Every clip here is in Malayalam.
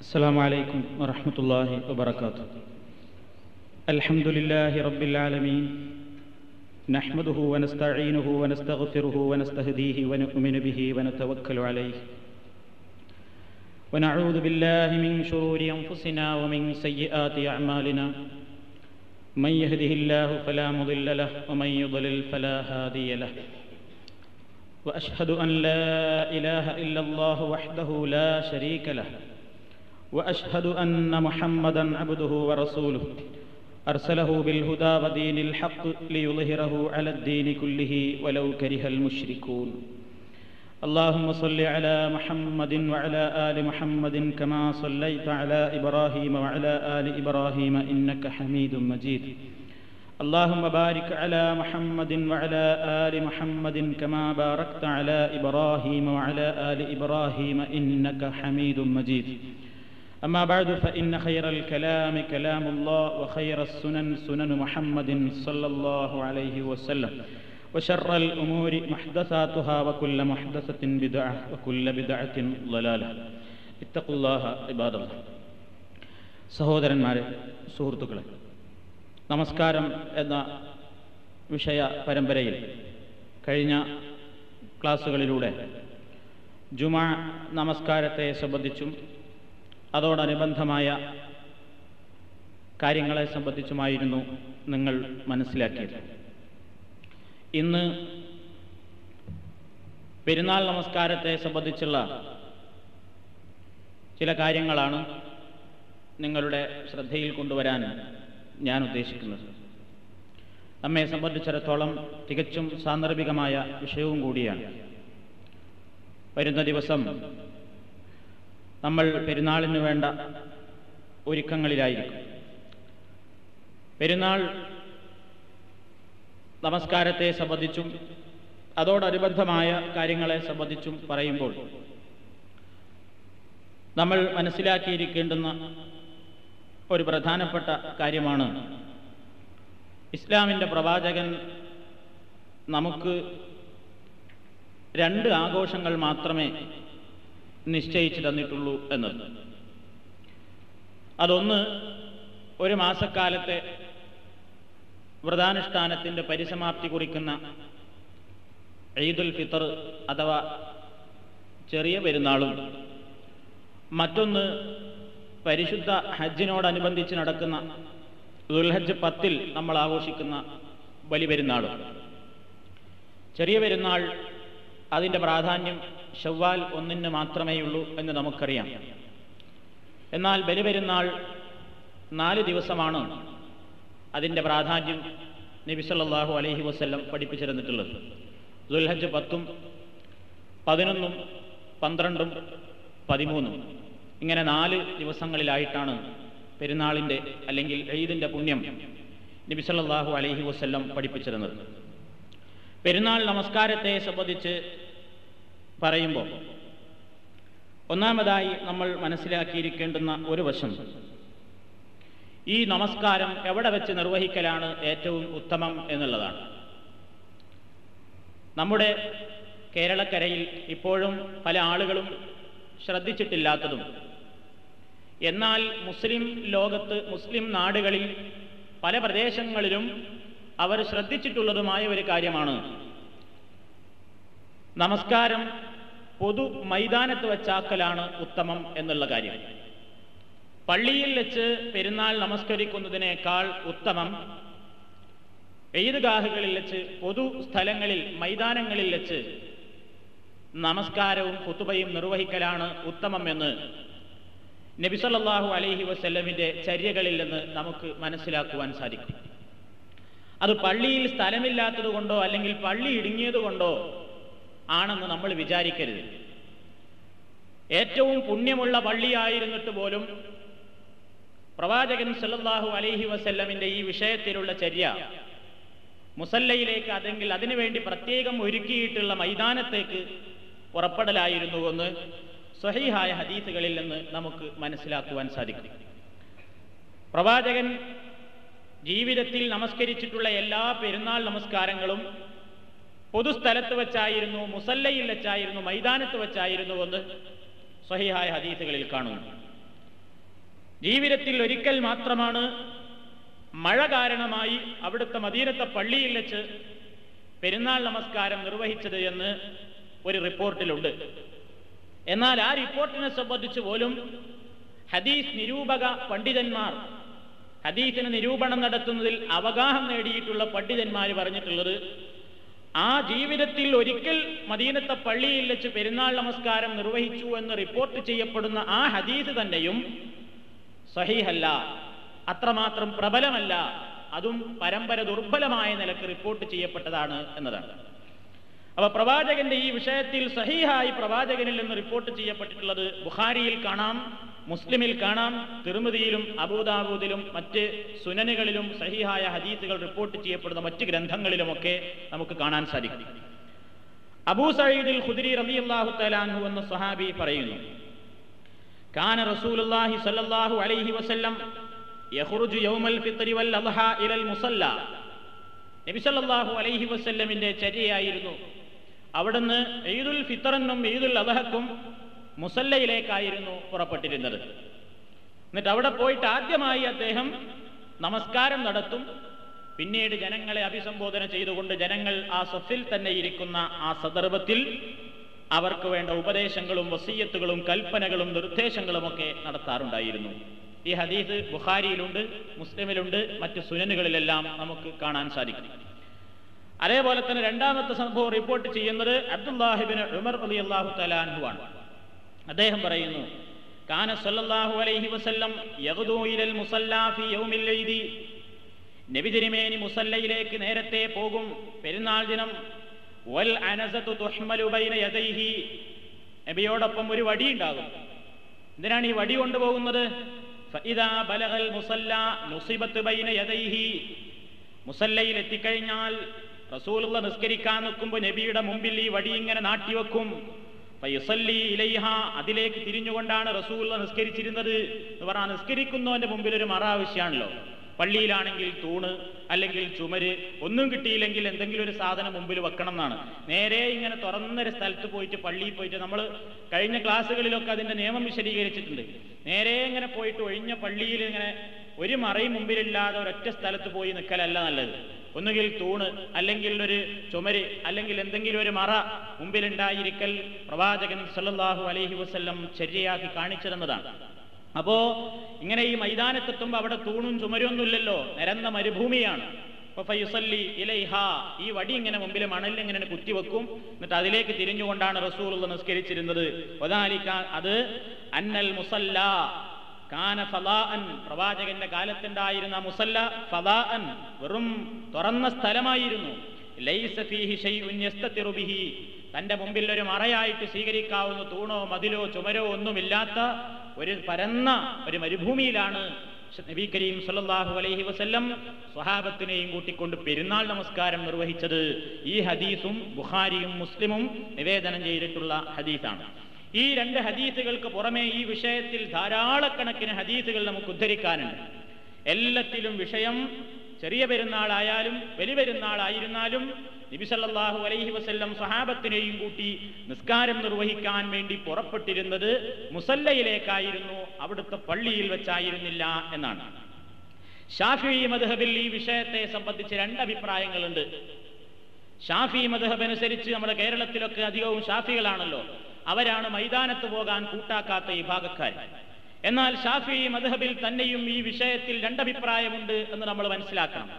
السلام عليكم ورحمة الله وبركاته. الحمد لله رب العالمين، نحمده ونستعينه ونستغفره ونستهديه ونؤمن به ونتوكل عليه، ونعوذ بالله من شرور أنفسنا ومن سيئات أعمالنا، من يهده الله فلا مضل له ومن يضلل فلا هادي له، وأشهد أن لا إله إلا الله وحده لا شريك له، وأشهد أن محمدًا عبده ورسوله أرسله بالهدى ودين الحق ليظهره على الدين كله ولو كره المشركون. اللهم صل على محمد وعلى آل محمد كما صليت على إبراهيم وعلى آل إبراهيم إنك حميد مجيد. اللهم بارك على محمد وعلى آل محمد كما باركت على إبراهيم وعلى آل إبراهيم إنك حميد مجيد. أما بعد فإن خير الكلام كلام الله، وخير السنن سنن محمد صلى الله عليه وسلم، وشر الأمور محدثاتها وكل محدثة بدعة وكل بدعة ضلالة. اتقوا الله عباد الله. സഹോദരന്മാരെ, സുഹൃത്തുക്കളെ, നമസ്കാരം എന്ന വിഷയ പരമ്പരയിൽ കഴിഞ്ഞ ക്ലാസ്സുകളിലൂടെ ജുമാ നമസ്കാരത്തെ സംബന്ധിച്ചും അതോടനുബന്ധമായ കാര്യങ്ങളെ സംബന്ധിച്ചുമായിരുന്നു നിങ്ങൾ മനസ്സിലാക്കിയത്. ഇന്ന് പെരുന്നാൾ നമസ്കാരത്തെ സംബന്ധിച്ചുള്ള ചില കാര്യങ്ങളാണ് നിങ്ങളുടെ ശ്രദ്ധയിൽ കൊണ്ടുവരാൻ ഞാൻ ഉദ്ദേശിക്കുന്നത്. നമ്മെ സംബന്ധിച്ചിടത്തോളം തികച്ചും സാന്ദർഭികമായ വിഷയവും കൂടിയാണ്. വരുന്ന ദിവസം നമ്മൾ പെരുന്നാളിന് വേണ്ട ഒരുക്കങ്ങളിലായിരിക്കും. പെരുന്നാൾ നമസ്കാരത്തെ സംബന്ധിച്ചും അതോടനുബന്ധമായ കാര്യങ്ങളെ സംബന്ധിച്ചും പറയുമ്പോൾ നമ്മൾ മനസ്സിലാക്കിയിരിക്കേണ്ടുന്ന ഒരു പ്രധാനപ്പെട്ട കാര്യമാണ്, ഇസ്ലാമിൻ്റെ പ്രവാചകൻ നമുക്ക് രണ്ട് ആഘോഷങ്ങൾ മാത്രമേ നിശ്ചയിച്ചു തന്നിട്ടുള്ളൂ എന്നത്. അതൊന്ന്, ഒരു മാസക്കാലത്തെ വ്രതാനുഷ്ഠാനത്തിൻ്റെ പരിസമാപ്തി കുറിക്കുന്ന ഈദുൽ ഫിത്തർ അഥവാ ചെറിയ പെരുന്നാളും, മറ്റൊന്ന് പരിശുദ്ധ ഹജ്ജിനോടനുബന്ധിച്ച് നടക്കുന്ന ദുൽഹജ്ജ് 10 നമ്മൾ ആഘോഷിക്കുന്ന വലിയ പെരുന്നാളും. ചെറിയ പെരുന്നാൾ അതിൻ്റെ പ്രാധാന്യം ശവ്വാൽ 1 മാത്രമേയുള്ളൂ എന്ന് നമുക്കറിയാം. എന്നാൽ ബലിപെരുന്നാൾ 4 ദിവസമാണ് അതിൻ്റെ പ്രാധാന്യം നബി സല്ലല്ലാഹു അലൈഹി വസല്ലം പഠിപ്പിച്ചിരുന്നിട്ടുള്ളത്. ദുൽഹജ്ജ് 10, 11, 12, 13 ഇങ്ങനെ 4 ദിവസങ്ങളിലായിട്ടാണ് പെരുന്നാളിൻ്റെ അല്ലെങ്കിൽ ഈദിൻ്റെ പുണ്യം നബി സല്ലല്ലാഹു അലൈഹി വസല്ലം പഠിപ്പിച്ചിരുന്നത്. പെരുന്നാൾ നമസ്കാരത്തെ സംബന്ധിച്ച് പറയുമ്പോൾ ഒന്നാമതായി നമ്മൾ മനസ്സിലാക്കിയിരിക്കേണ്ടുന്ന ഒരു വശം, ഈ നമസ്കാരം എവിടെ വെച്ച് നിർവഹിക്കലാണ് ഏറ്റവും ഉത്തമം എന്നുള്ളതാണ്. നമ്മുടെ കേരളക്കരയിൽ ഇപ്പോഴും പല ആളുകളും ശ്രദ്ധിച്ചിട്ടില്ലാത്തതും, എന്നാൽ മുസ്ലിം ലോകത്ത് മുസ്ലിം നാടുകളിൽ പല പ്രദേശങ്ങളിലും അവർ ശ്രദ്ധിച്ചിട്ടുള്ളതുമായ ഒരു കാര്യമാണ്, നമസ്കാരം പൊതു മൈതാനത്ത് വച്ചാക്കലാണ് ഉത്തമം എന്നുള്ള കാര്യം. പള്ളിയിൽ വെച്ച് പെരുന്നാൾ നമസ്കരിക്കുന്നതിനേക്കാൾ ഉത്തമം ഈദ്ഗാഹുകളിൽ വെച്ച്, പൊതു സ്ഥലങ്ങളിൽ മൈതാനങ്ങളിൽ വെച്ച് നമസ്കാരവും ഖുതുബയും നിർവഹിക്കലാണ് ഉത്തമം എന്ന് നബി സല്ലല്ലാഹു അലൈഹി വസല്ലമിൻ്റെ ചര്യകളിൽ നിന്ന് നമുക്ക് മനസ്സിലാക്കുവാൻ സാധിക്കും. അത് പള്ളിയിൽ സ്ഥലമില്ലാത്തത് കൊണ്ടോ അല്ലെങ്കിൽ പള്ളി ഇടുങ്ങിയത് കൊണ്ടോ ആണെന്ന് നമ്മൾ വിചാരിക്കരുത്. ഏറ്റവും പുണ്യമുള്ള പള്ളിയായിരുന്നിട്ട് പോലും പ്രവാചകൻ സല്ലല്ലാഹു അലൈഹി വസല്ലമിൻ്റെ ഈ വിഷയത്തിലുള്ള ചര്യ മുസല്ലയിലേക്ക് അല്ലെങ്കിൽ അതിനുവേണ്ടി പ്രത്യേകം ഒരുക്കിയിട്ടുള്ള മൈതാനത്തേക്ക് പുറപ്പെടലായിരുന്നുവെന്ന് സ്വഹീഹായ ഹദീസുകളിൽ നിന്ന് നമുക്ക് മനസ്സിലാക്കുവാൻ സാധിക്കും. പ്രവാചകൻ ജീവിതത്തിൽ നമസ്കരിച്ചിട്ടുള്ള എല്ലാ പെരുന്നാൾ നമസ്കാരങ്ങളും പൊതുസ്ഥലത്ത് വെച്ചായിരുന്നു, മുസല്ലയിൽ വെച്ചായിരുന്നു, മൈതാനത്ത് വെച്ചായിരുന്നു എന്ന് സ്വഹീഹായ ഹദീസുകളിൽ കാണുന്നു. ജീവിതത്തിൽ ഒരിക്കൽ മാത്രമാണ് മഴ കാരണമായി അവിടുത്തെ മദീനത്തെ പള്ളിയിൽ വെച്ച് പെരുന്നാൾ നമസ്കാരം നിർവഹിച്ചത് എന്ന് ഒരു റിപ്പോർട്ടിലുണ്ട്. എന്നാൽ ആ റിപ്പോർട്ടിനെ സംബന്ധിച്ച് പോലും ഹദീസ് നിരൂപക പണ്ഡിതന്മാർ, ഹദീസിന് നിരൂപണം നടത്തുന്നതിൽ അവഗാഹം നേടിയിട്ടുള്ള പണ്ഡിതന്മാർ പറഞ്ഞിട്ടുള്ളത്, ആ ജീവിതത്തിൽ ഒരിക്കൽ മദീനത്തെ പള്ളിയിൽ വെച്ച് പെരുന്നാൾ നമസ്കാരം നിർവഹിച്ചു എന്ന് റിപ്പോർട്ട് ചെയ്യപ്പെടുന്ന ആ ഹദീസ് തന്നെയും സഹീഹല്ല, അത്രമാത്രം പ്രബലമല്ല, അതും പരമ്പര ദുർബലമായ നിലക്ക് റിപ്പോർട്ട് ചെയ്യപ്പെട്ടതാണ് എന്നതാണ്. അപ്പൊ പ്രവാചകന്റെ ഈ വിഷയത്തിൽ സഹീഹായി പ്രവാചകനിൽ നിന്ന് റിപ്പോർട്ട് ചെയ്യപ്പെട്ടിട്ടുള്ളത് ബുഖാരിയിൽ കാണാം, മുസ്ലിമിൽ കാണാം, തിർമിദിയിലും അബൂദാവൂദിലും മറ്റ് സുനനുകളിലും സഹീഹായ ഹദീസുകൾ റിപ്പോർട്ട് ചെയ്യപ്പെടുന്ന മറ്റ് ഗ്രന്ഥങ്ങളിലുമൊക്കെ നമുക്ക് കാണാൻ സാധിക്കും. അബൂ സഈദ് അൽ ഖുദ്രി റളിയല്ലാഹു തആല അൻഹു എന്ന സ്വഹാബി പറയുന്നു, കാന റസൂലുള്ളാഹി സ്വല്ലല്ലാഹു അലൈഹി വസല്ലം യഖ്റുജു യൗമൽ ഫിത്രി വൽ അദ്ഹാ ഇലൽ മുസല്ല. നബി സല്ലല്ലാഹു അലൈഹി വസല്ലമിന്റെ ചര്യയായിരുന്നു അവിടുന്ന് ഈദുൽ ഫിത്റിനും ഈദുൽ അദ്ഹക്കും മുസല്ലയിലേക്കായിരുന്നു പുറപ്പെട്ടിരുന്നത്. എന്നിട്ട് അവിടെ പോയിട്ട് ആദ്യമായി അദ്ദേഹം നമസ്കാരം നടത്തും. പിന്നീട് ജനങ്ങളെ അഭിസംബോധന ചെയ്തുകൊണ്ട് ജനങ്ങൾ ആ സഫിൽ തന്നെ ഇരിക്കുന്ന ആ സന്ദർഭത്തിൽ അവർക്ക് വേണ്ട ഉപദേശങ്ങളും വസിയ്യത്തുകളും കൽപ്പനകളും നിർദ്ദേശങ്ങളുമൊക്കെ നടത്താറുണ്ടായിരുന്നു. ഈ ഹദീസ് ബുഖാരിയിലുണ്ട്, മുസ്ലിമിലുണ്ട്, മറ്റ് സുനനുകളിലെല്ലാം നമുക്ക് കാണാൻ സാധിക്കും. അതേപോലെ തന്നെ രണ്ടാമത്തെ സംഭവം റിപ്പോർട്ട് ചെയ്യുന്നത് അബ്ദുല്ലാഹി ഇബ്നു ഉമർ റളിയല്ലാഹു തആല അൻഹു ആണ്. അദ്ദേഹം പറയുന്നു, കാന സല്ലല്ലാഹു അലൈഹി വസല്ലം യഗ്ദു ഇലൽ മുസല്ലാ ഫി യൗമിൽ ഈദി. നബി തിരുമേനി മുസല്ലയിലേക്ക് നേരത്തെ പോകും പെരുന്നാൾ ദിനം. വൽ അനസതു തുഹ്മലു ബൈന യദൈഹി. നബിയോടൊപ്പം ഒരു വടി ഉണ്ടാകും. എന്തിനാണ് ഈ വടി കൊണ്ടുപോകുന്നത്? ഫഇദാ ബലഗൽ മുസല്ല നുസിബത് ബൈന യദൈഹി. മുസല്ലയിൽ എത്തിക്കഴിഞ്ഞാൽ റസൂലുള്ള നിസ്കരിക്കാൻ നിൽക്കുമ്പോൾ നബിയുടെ മുമ്പിൽ ഈ വടി ഇങ്ങനെ നാട്ടിവെക്കും. ഫയസല്ലി ഇലൈഹ. അതിലേക്ക് തിരിഞ്ഞുകൊണ്ടാണ് റസൂലുള്ള നിസ്കരിച്ചിരുന്നത് എന്ന് പറഞ്ഞാൽ, നിസ്കരിക്കുന്നവന്റെ മുമ്പിൽ ഒരു മറ ആവശ്യമാണല്ലോ. പള്ളിയിലാണെങ്കിൽ തൂണ് അല്ലെങ്കിൽ ചുമര്, ഒന്നും കിട്ടിയില്ലെങ്കിൽ എന്തെങ്കിലും ഒരു സാധനം മുമ്പിൽ വെക്കണം എന്നാണ്. നേരെ ഇങ്ങനെ തുറന്നൊരു സ്ഥലത്ത് പോയിട്ട് പള്ളിയിൽ പോയിട്ട്, നമ്മൾ കഴിഞ്ഞ ക്ലാസ്സുകളിലൊക്കെ അതിന്റെ നിയമം വിശദീകരിച്ചിട്ടുണ്ട്. നേരെ ഇങ്ങനെ പോയിട്ട് ഒഴിഞ്ഞ പള്ളിയിൽ ഇങ്ങനെ ഒരു മറയും മുമ്പിലില്ലാതെ ഒരൊറ്റ സ്ഥലത്ത് പോയി നിൽക്കലല്ല നല്ലത്. ഒന്നുകിൽ തൂണ് അല്ലെങ്കിൽ ഒരു ചുമര് അല്ലെങ്കിൽ എന്തെങ്കിലും ഒരു മറ മുമ്പിലുണ്ടായിരിക്കൽ പ്രവാചകൻ സല്ലല്ലാഹു അലൈഹി വസല്ലം ചര്യയാക്കി കാണിച്ചിരുന്നതാണ്. അപ്പോ ഇങ്ങനെ ഈ മൈതാനത്തെത്തുമ്പോൾ അവിടെ തൂണും ചുമരൊന്നും ഇല്ലല്ലോ, നിരന്ന മരുഭൂമിയാണ്. ഫയസല്ലി ഇലൈഹ. ഈ വടി ഇങ്ങനെ മുമ്പിൽ മണലിൽ ഇങ്ങനെ കുത്തിവെക്കും. എന്നിട്ട് അതിലേക്ക് തിരിഞ്ഞുകൊണ്ടാണ് റസൂലുള്ള നിസ്കരിച്ചിരുന്നത്. വദാലിക, അത് അന്നൽ മുസല്ല കാന ഫദാഅൻ. പ്രവാചകന്റെ കാലത്തുണ്ടായിരുന്ന മുസല്ല ഫദാഅൻ, വെറും തുറന്ന സ്ഥലമായിരുന്നു. ലൈസ ഫീഹി ശൈഉൻ യസ്തതിറു ബിഹി. തന്റെ മുമ്പിൽ ഒരു മറയായിട്ട് സ്വീകരിക്കാവുന്ന തൂണോ മതിലോ ചുമരോ ഒന്നുമില്ലാത്ത ഒരു പരന്ന ഒരു മരുഭൂമിയിലാണ് നബി കരീം സല്ലല്ലാഹു അലൈഹി വസല്ലം സ്വഹാബത്തിനെയും കൂട്ടിക്കൊണ്ട് പെരുന്നാൾ നമസ്കാരം നിർവഹിച്ചത്. ഈ ഹദീസും ബുഖാരിയും മുസ്ലിമും നിവേദനം ചെയ്തിട്ടുള്ള ഹദീസാണ്. ഈ രണ്ട് ഹദീസുകൾക്ക് പുറമെ ഈ വിഷയത്തിൽ ധാരാളക്കണക്കിന് ഹദീസുകൾ നമുക്ക് ഉദ്ധരിക്കാനുണ്ട്. എല്ലാത്തിലും വിഷയം ചെറിയ പെരുന്നാളായാലും വലിയ പെരുന്നാളായിരുന്നാലും നബി സല്ലല്ലാഹു അലൈഹി വസല്ലം സ്വഹാബത്തിനെയും കൂട്ടി നിസ്കാരം നിർവഹിക്കാൻ വേണ്ടി പുറപ്പെട്ടിരുന്നത് മുസല്ലയിലേക്കായിരുന്നു, അവിടുത്തെ പള്ളിയിൽ വെച്ചായിരുന്നില്ല എന്നാണ്. ശാഫിഈ മദ്ഹബിൽ ഈ വിഷയത്തെ സംബന്ധിച്ച് രണ്ട് അഭിപ്രായങ്ങളുണ്ട്. ഷാഫിഈ മദ്ഹബ് അനുസരിച്ച് നമ്മുടെ കേരളത്തിലൊക്കെ അധികവും ഷാഫികളാണല്ലോ, അവരാണ് മൈതാനത്ത് പോകാൻ കൂട്ടാക്കാത്ത വിഭാഗക്കാർ. എന്നാൽ ഷാഫിഈ മദ്ഹബിൽ തന്നെയും ഈ വിഷയത്തിൽ രണ്ടഭിപ്രായമുണ്ട് എന്ന് നമ്മൾ മനസ്സിലാക്കണം.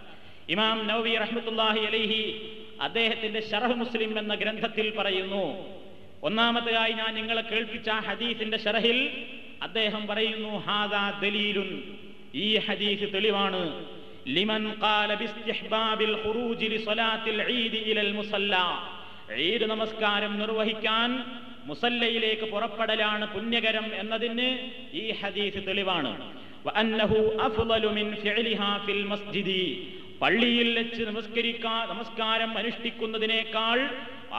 ഇമാം നവവി റഹ്മത്തുള്ളാഹി അലൈഹി അദ്ദേഹത്തിന്റെ ശറഹ് മുസ്ലിം എന്ന ഗ്രന്ഥത്തിൽ പറയുന്നു, ഒന്നാമതായി ഞാൻ നിങ്ങളെ കേൾപ്പിച്ച ഹദീസിന്റെ ശറഹിൽ അദ്ദേഹം പറയുന്നു, ഹാദാ ദലീലുൻ, ഈ ഹദീസ് തെളിവാണ്, ലിമൻ ഖാല ബിസ്തിഹ്ബാബിൽ ഖുറൂജി ലിസലാത്തിൽ ഈദ് ഇലൽ മുസല്ല. ഈദ് നമസ്കാരം നിർവഹിക്കാൻ മുസല്ലയിലേക്ക് പുറപ്പെടലാണ് പുണ്യകരം എന്നതിന് ഈ ഹദീസ് തെളിവാണ്. വഅന്നഹു അഫ്ളലു മിൻ ഫിഅലിഹാ ഫിൽ മസ്ജിദി. പള്ളിയിൽ വെച്ച് നമസ്കാരം അനുഷ്ഠിക്കുന്നതിനേക്കാൾ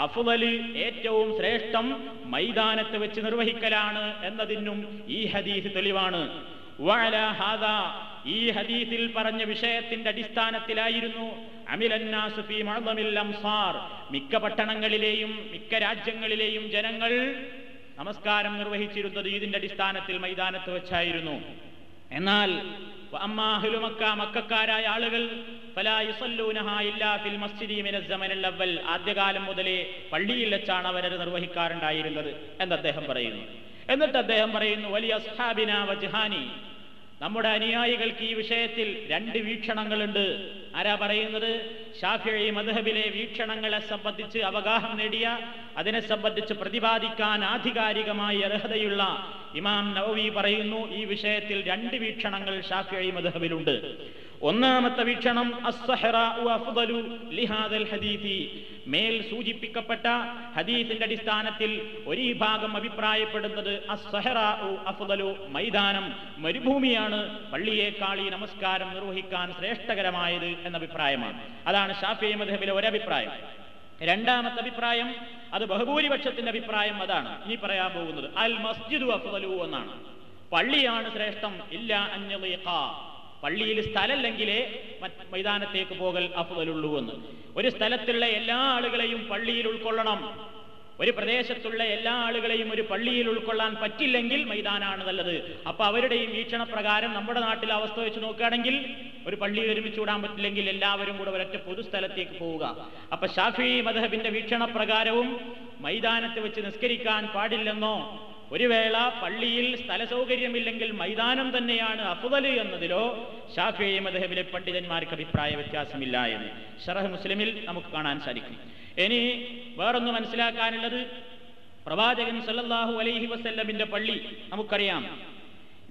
അഫ്ളൽ, ഏറ്റവും ശ്രേഷ്ഠം മൈതാനത്ത് വെച്ച് നിർവഹിക്കലാണ് എന്നതിനും ഈ ഹദീസ് തെളിവാണ്. വഅലാ ഹാദാ, ഈ ഹദീസിൽ പറഞ്ഞ വിഷയത്തിന്റെ അടിസ്ഥാനത്തിലായിരുന്നു അമിലന്നാസു ഫീ മുഅ്ളമിൽ അംസാർ, മിക്ക പട്ടണങ്ങളിലെയും മിക്ക രാജ്യങ്ങളിലെയും ജനങ്ങൾ നമസ്കാരം നിർവഹിച്ചിരുന്നത് ഇതിന്റെ അടിസ്ഥാനത്തിൽ മൈതാനത്ത് വെച്ചായിരുന്നു. എന്നാൽ വഅമ്മാഹുലു മക്ക, മക്കക്കാരായ ആളുകൾ ഫലാ യുസല്ലൂനഹാ ഇല്ലാ ഫിൽ മസ്ജിദി മിനസ് സമനിൽ അവ്വൽ, ആദ്യകാലം മുതലേ പള്ളിയിൽ വെച്ചാണ് അവരത് നിർവഹിക്കാറുണ്ടായിരുന്നത് എന്ന് അദ്ദേഹം പറയുന്നു. എന്നിട്ട് അദ്ദേഹം പറയുന്നു വലിയ അസ്ഹാബിനാ വജ്ഹാനി, നമ്മുടെ അനുയായികൾക്ക് ഈ വിഷയത്തിൽ രണ്ട് വീക്ഷണങ്ങളുണ്ട്. ആരാ പറയുന്നത്? ശാഫിഈ മദ്ഹബിലെ വീക്ഷണങ്ങളെ സംബന്ധിച്ച് അവഗാഹം നേടിയ, അതിനെ സംബന്ധിച്ച് പ്രതിപാദിക്കാൻ ആധികാരികമായി അർഹതയുള്ള ഇമാം നവവി പറയുന്നു ഈ വിഷയത്തിൽ രണ്ട് വീക്ഷണങ്ങൾ ശാഫിഈ മദ്ഹബിലുണ്ട്. ഒന്നാമത്തെ വീക്ഷണം അസ്സഹറാഉ അഫ്ദലു ലിഹാദൽ ഹദീഥി, മേൽ സൂചിപ്പിക്കപ്പെട്ട ഹദീസിന്റെ അടിസ്ഥാനത്തിൽ ഒരു വിഭാഗം അഭിപ്രായപ്പെടുന്നത് അസ്സഹറാഉ അഫ്ദലു, മൈതാനം മരുഭൂമിയാണ് പള്ളിയേക്കാൾ ഈ നമസ്കാരം നിർവഹിക്കാൻ ശ്രേഷ്ഠകരമായത് എന്ന അഭിപ്രായമാണ്. അതാണ് ശാഫിഈ മദ്ഹബിലെ ഒരഭിപ്രായം. രണ്ടാമത്തെ അഭിപ്രായം, അത് ബഹുഭൂരിപക്ഷത്തിന്റെ അഭിപ്രായം, അതാണ് ഇനി പറയാൻ പോകുന്നത്. അൽ മസ്ജിദു അഫ്ദലു എന്നാണ്, പള്ളിയാണ് ശ്രേഷ്ഠം. ഇല്ല അൻയളീഖ, പള്ളിയിൽ സ്ഥലമില്ലെങ്കിലേ മൈതാനത്തേക്ക് പോകൽ അഫ്ദലുള്ളൂ എന്ന്. ഒരു സ്ഥലത്തുള്ള എല്ലാ ആളുകളെയും പള്ളിയിൽ ഉൾക്കൊള്ളണം. ഒരു പ്രദേശത്തുള്ള എല്ലാ ആളുകളെയും ഒരു പള്ളിയിൽ ഉൾക്കൊള്ളാൻ പറ്റില്ലെങ്കിൽ മൈതാനാണ് നല്ലത്. അപ്പൊ അവരുടെയും വീക്ഷണപ്രകാരം നമ്മുടെ നാട്ടിലെ അവസ്ഥ വെച്ച് നോക്കുകയാണെങ്കിൽ ഒരു പള്ളിയിൽ ഒരുമിച്ച് കൂടാൻ പറ്റില്ലെങ്കിൽ എല്ലാവരും കൂടെ ഒരൊറ്റ പൊതുസ്ഥലത്തേക്ക് പോവുക. അപ്പൊ ശാഫിഈ മദ്ഹബിന്റെ വീക്ഷണപ്രകാരവും മൈതാനത്ത് വെച്ച് നിസ്കരിക്കാൻ പാടില്ലെന്നോ, ഒരു വേള പള്ളിയിൽ സ്ഥല സൗകര്യമില്ലെങ്കിൽ മൈതാനം തന്നെയാണ് അഫ്ദൽ എന്നതിലോ ശാഫിഈ മദ്ഹബിലെ പണ്ഡിതന്മാർക്ക് അഭിപ്രായ വ്യത്യാസമില്ല എന്ന് ശറഹ് മുസ്ലിമിൽ നമുക്ക് കാണാൻ സാധിക്കും. ഇനി വേറൊന്ന് മനസ്സിലാക്കാനുള്ളത്, പ്രവാചകൻ സല്ലല്ലാഹു അലൈഹി വസല്ലമിന്റെ പള്ളി നമുക്കറിയാം.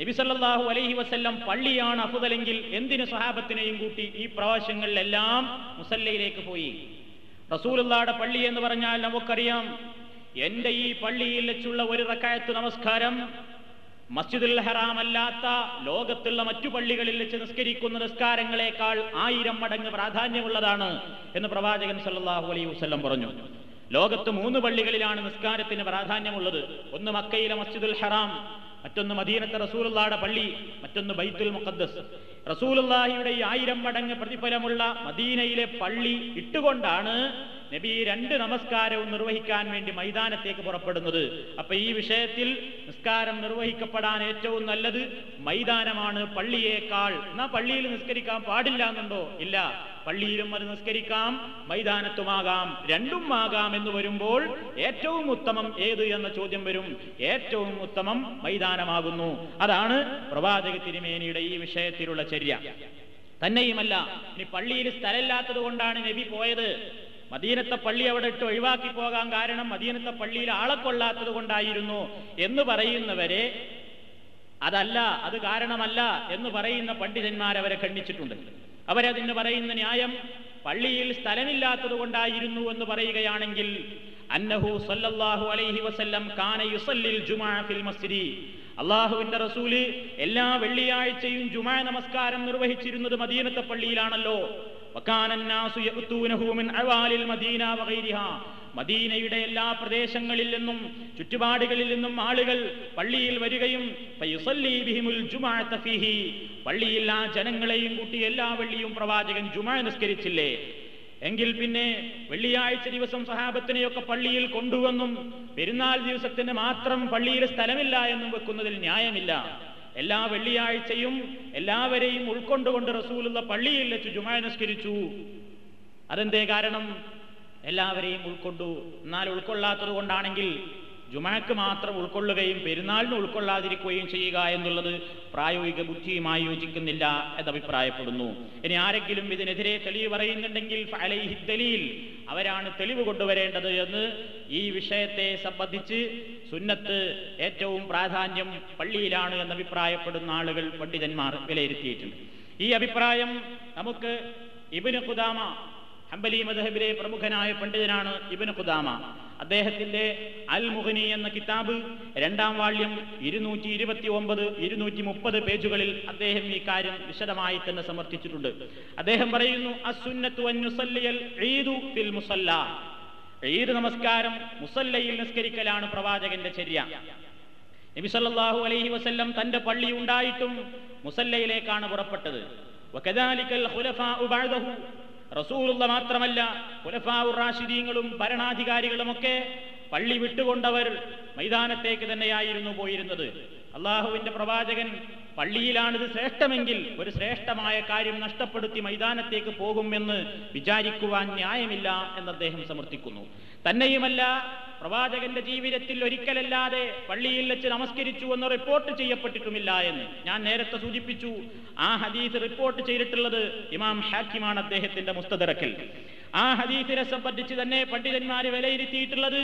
നബി സല്ലല്ലാഹു അലൈഹി വസല്ലം പള്ളിയാണ് അഫ്ദലെങ്കിൽ എന്തിന് സ്വഹാബത്തിനെയും കൂട്ടി ഈ പ്രവാസങ്ങളിലെല്ലാം മുസല്ലയിലേക്ക് പോയി? റസൂലുള്ളാഹിയുടെ പള്ളി എന്ന് പറഞ്ഞാൽ നമുക്കറിയാം, എന്റെ ഈ പള്ളിയിൽ വെച്ചുള്ള ഒരു റക്അത്ത് നമസ്കാരം മസ്ജിദുൽ ഹറാം അല്ലാത്ത ലോകത്തുള്ള മറ്റു പള്ളികളിൽ വെച്ച് നിസ്കരിക്കുന്ന നിസ്കാരങ്ങളെക്കാൾ 1000 മടങ്ങ് പ്രാധാന്യമുള്ളതാണ് എന്ന് പ്രവാചകൻ സല്ലല്ലാഹു അലൈഹി വസല്ലം പറഞ്ഞു. ലോകത്ത് 3 പള്ളികളിലാണ് നിസ്കാരത്തിന് പ്രാധാന്യമുള്ളത്. ഒന്ന് മക്കയിലെ മസ്ജിദുൽ ഹറാം, മറ്റൊന്ന് മദീനത്തെ റസൂലുള്ളാഹിയുടെ പള്ളി, മറ്റൊന്ന് ബൈത്തുൽ മുഖദ്ദസ്. റസൂലുള്ളാഹിയുടെ 1000 മടങ്ങ് പ്രതിഫലമുള്ള മദീനയിലെ പള്ളി ഇട്ടുകൊണ്ടാണ് നബി 2 നമസ്കാരവും നിർവഹിക്കാൻ വേണ്ടി മൈതാനത്തേക്ക് പുറപ്പെടുന്നത്. അപ്പൊ ഈ വിഷയത്തിൽ നിസ്കാരം നിർവഹിക്കപ്പെടാൻ ഏറ്റവും നല്ലത് മൈതാനമാണ് പള്ളിയേക്കാൾ. എന്നാ പള്ളിയിൽ നിസ്കരിക്കാൻ പാടില്ല എന്നുണ്ടോ? ഇല്ല, പള്ളിയിലും അത് നിസ്കരിക്കാം, മൈതാനത്തുമാകാം, രണ്ടും ആകാം എന്ന് വരുമ്പോൾ ഏറ്റവും ഉത്തമം ഏത് എന്ന ചോദ്യം വരും. ഏറ്റവും ഉത്തമം മൈതാനമാകുന്നു. അതാണ് പ്രവാചക തിരുമേനിയുടെ ഈ വിഷയത്തിലുള്ള ചര്യ. തന്നെയുമല്ല, ഇനി പള്ളിയിൽ സ്ഥലമില്ലാത്തത് കൊണ്ടാണ് നബി പോയത്, മദീനത്തെ പള്ളി അവിടെ ഇട്ട് ഒഴിവാക്കി പോകാൻ കാരണം മദീനത്തെ പള്ളിയിൽ ആളെ കൊള്ളാത്തത് കൊണ്ടായിരുന്നു എന്ന് പറയുന്നവരെ, അതല്ല, അത് കാരണമല്ല എന്ന് പറയുന്ന പണ്ഡിതന്മാരവരെ ഖണ്ഡിച്ചിട്ടുണ്ട്. അവരതിന് പറയുന്ന ന്യായം പള്ളിയിൽ സ്ഥലമില്ലാത്തത് കൊണ്ടായിരുന്നു എന്ന് പറയുകയാണെങ്കിൽ അന്നഹു സല്ലല്ലാഹു അലൈഹി വസല്ലം കാന യുസല്ലിൽ ജുമുഅ ഫിൽ മസ്ജിദി, അല്ലാഹുവിന്റെ റസൂല് എല്ലാ വെള്ളിയാഴ്ചയും ജുമുഅ നമസ്കാരം നിർവഹിച്ചിരുന്നത് മദീനത്തെ പള്ളിയിലാണല്ലോ. മദീനയുടെ എല്ലാ പ്രദേശങ്ങളിൽ നിന്നും ചുറ്റുപാടുകളിൽ നിന്നും ആളുകൾ പള്ളിയിൽ വരികയും പള്ളിയിൽ ആ ജനങ്ങളെയും കൂട്ടി എല്ലാ വെള്ളിയും പ്രവാചകൻ ജുമുഅ നിസ്കരിച്ചില്ലേ? എങ്കിൽ പിന്നെ വെള്ളിയാഴ്ച ദിവസം സഹാബത്തിനെയൊക്കെ പള്ളിയിൽ കൊണ്ടുവന്നും പെരുന്നാൾ ദിവസത്തിന് മാത്രം പള്ളിയിൽ സ്ഥലമില്ല എന്നും വെക്കുന്നതിൽ ന്യായമില്ല. എല്ലാ വെള്ളിയാഴ്ചയും എല്ലാവരെയും ഉൾക്കൊണ്ടുകൊണ്ട് റസൂലുള്ള പള്ളിയിൽ വെച്ച് ജുമുഅ നിസ്കരിച്ചു. അതെന്തേ കാരണം? എല്ലാവരെയും ഉൾക്കൊണ്ടു. എന്നാൽ ഉൾക്കൊള്ളാത്തത് കൊണ്ടാണെങ്കിൽ ജുമുഅക്ക് മാത്രം ഉൾക്കൊള്ളുകയും പെരുന്നാളിന് ഉൾക്കൊള്ളാതിരിക്കുകയും ചെയ്യുക എന്നുള്ളത് പ്രായോഗിക ബുദ്ധിയുമായി യോജിക്കുന്നില്ല എന്നഭിപ്രായപ്പെടുന്നു. ഇനി ആരെങ്കിലും ഇതിനെതിരെ തെളിവ് പറയുന്നുണ്ടെങ്കിൽ ഫഅലൈഹി ദലീൽ, അവരാണ് തെളിവ് കൊണ്ടുവരേണ്ടത് എന്ന് ഈ വിഷയത്തെ സംബന്ധിച്ച് സുന്നത്ത് ഏറ്റവും പ്രാധാന്യം പള്ളിയിലാണ് എന്നഭിപ്രായപ്പെടുന്ന ആളുകൾ, പണ്ഡിതന്മാർ വിലയിരുത്തിയിട്ടുണ്ട്. ഈ അഭിപ്രായം നമുക്ക് ഇബ്നു ഖുദാമ, ഹംബലി മദ്ഹബിലെ പ്രമുഖനായ പണ്ഡിതനാണ് ഇബ്നു ഖുദാമ, അദ്ദേഹത്തിന്റെ അൽ മുഗ്നി എന്ന കിതാബ് 2ാം വാള്യം 229-230 പേജുകളിൽ അദ്ദേഹം ഈ കാര്യം വിശദമായി തന്നെ സമർത്ഥിച്ചിട്ടുണ്ട്. അദ്ദേഹം പറയുന്നു, അസ്സുന്നത്തു അൻ യുസല്ലിയൽ ഈദു ഫിൽ മുസല്ല, ഈദ് നമസ്കാരം മുസല്ലയിൽ നിസ്കരിക്കലാണ് പ്രവാചകന്റെ ചര്യ. നബി സല്ലല്ലാഹു അലൈഹി വസല്ലം തന്റെ പള്ളി ഉണ്ടായിട്ടും മുസല്ലയിലേക്കാണ് പുറപ്പെട്ടത്. വകദാലികൽ ഖുലഫാഉ ബഅദഹു, റസൂലുള്ള മാത്രമല്ല ഖുലഫാഉർ റാഷിദീങ്ങളും ഭരണാധികാരികളുമൊക്കെ പള്ളി വിട്ടുകൊണ്ടവർ മൈതാനത്തേക്ക് തന്നെയായിരുന്നു പോയിരുന്നത്. അള്ളാഹുവിന്റെ പ്രവാചകൻ പള്ളിയിലാണിത് ശ്രേഷ്ഠമെങ്കിൽ ഒരു ശ്രേഷ്ഠമായ കാര്യം നഷ്ടപ്പെടുത്തി മൈതാനത്തേക്ക് പോകുമെന്ന് വിചാരിക്കുവാൻ ന്യായമില്ല എന്ന് അദ്ദേഹം സമർത്ഥിക്കുന്നു. തന്നെയുമല്ല, പ്രവാചകന്റെ ജീവിതത്തിൽ ഒരിക്കലല്ലാതെ പള്ളിയിൽ വെച്ച് നമസ്കരിച്ചു എന്ന് റിപ്പോർട്ട് ചെയ്യപ്പെട്ടിട്ടുമില്ല എന്ന് ഞാൻ നേരത്തെ സൂചിപ്പിച്ചു. ആ ഹദീസ് റിപ്പോർട്ട് ചെയ്തിട്ടുള്ളത് ഇമാം ഹാക്കിമാണ് അദ്ദേഹത്തിന്റെ മുസ്തദറക്കിൽ. ആ ഹദീസിനെ സംബന്ധിച്ച് തന്നെ പണ്ഡിതന്മാരെ വിലയിരുത്തിയിട്ടുള്ളത്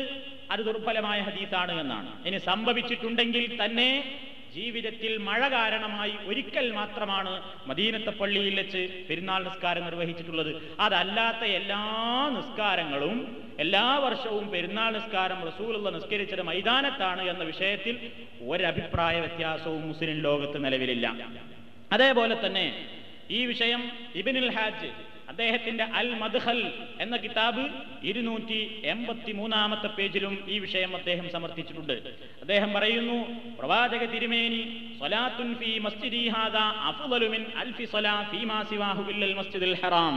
അത് ദുർബലമായ ഹദീസാണ് എന്നാണ്. ഇനി സംഭവിച്ചിട്ടുണ്ടെങ്കിൽ തന്നെ ജീവിതത്തിൽ മഴ കാരണമായി ഒരിക്കൽ മാത്രമാണ് മദീനത്തെ പള്ളിയിൽ വെച്ച് പെരുന്നാൾ നിസ്കാരം നിർവഹിച്ചിട്ടുള്ളത്. അതല്ലാത്ത എല്ലാ നിസ്കാരങ്ങളും എല്ലാ വർഷവും പെരുന്നാൾ നിസ്കാരം റസൂലുള്ള നിസ്കരിച്ചത് മൈതാനത്താണ് എന്ന വിഷയത്തിൽ ഒരഭിപ്രായ വ്യത്യാസവും മുസ്ലിം ലോകത്ത് നിലവിലില്ല. അതേപോലെ തന്നെ ഈ വിഷയം ഇബ്നുൽ ഹാജ് അദ്ദേഹത്തിന്റെ അൽ മദ്ഖൽ എന്ന കിതാബ് 283 പേജിലും ഈ വിഷയം അദ്ദേഹം സമർത്ഥിച്ചിട്ടുണ്ട്. അദ്ദേഹം പറയുന്നു, പ്രവാചക തിരുമേനി സ്വലാത്തുൻ ഫീ മസ്ജിദി ഹാദാ അഫ്ളലു മിൻ അൽഫി സ്വലാ ഫീമാ സിവാഹു ഇല്ലൽ മസ്ജിദുൽ ഹറാം.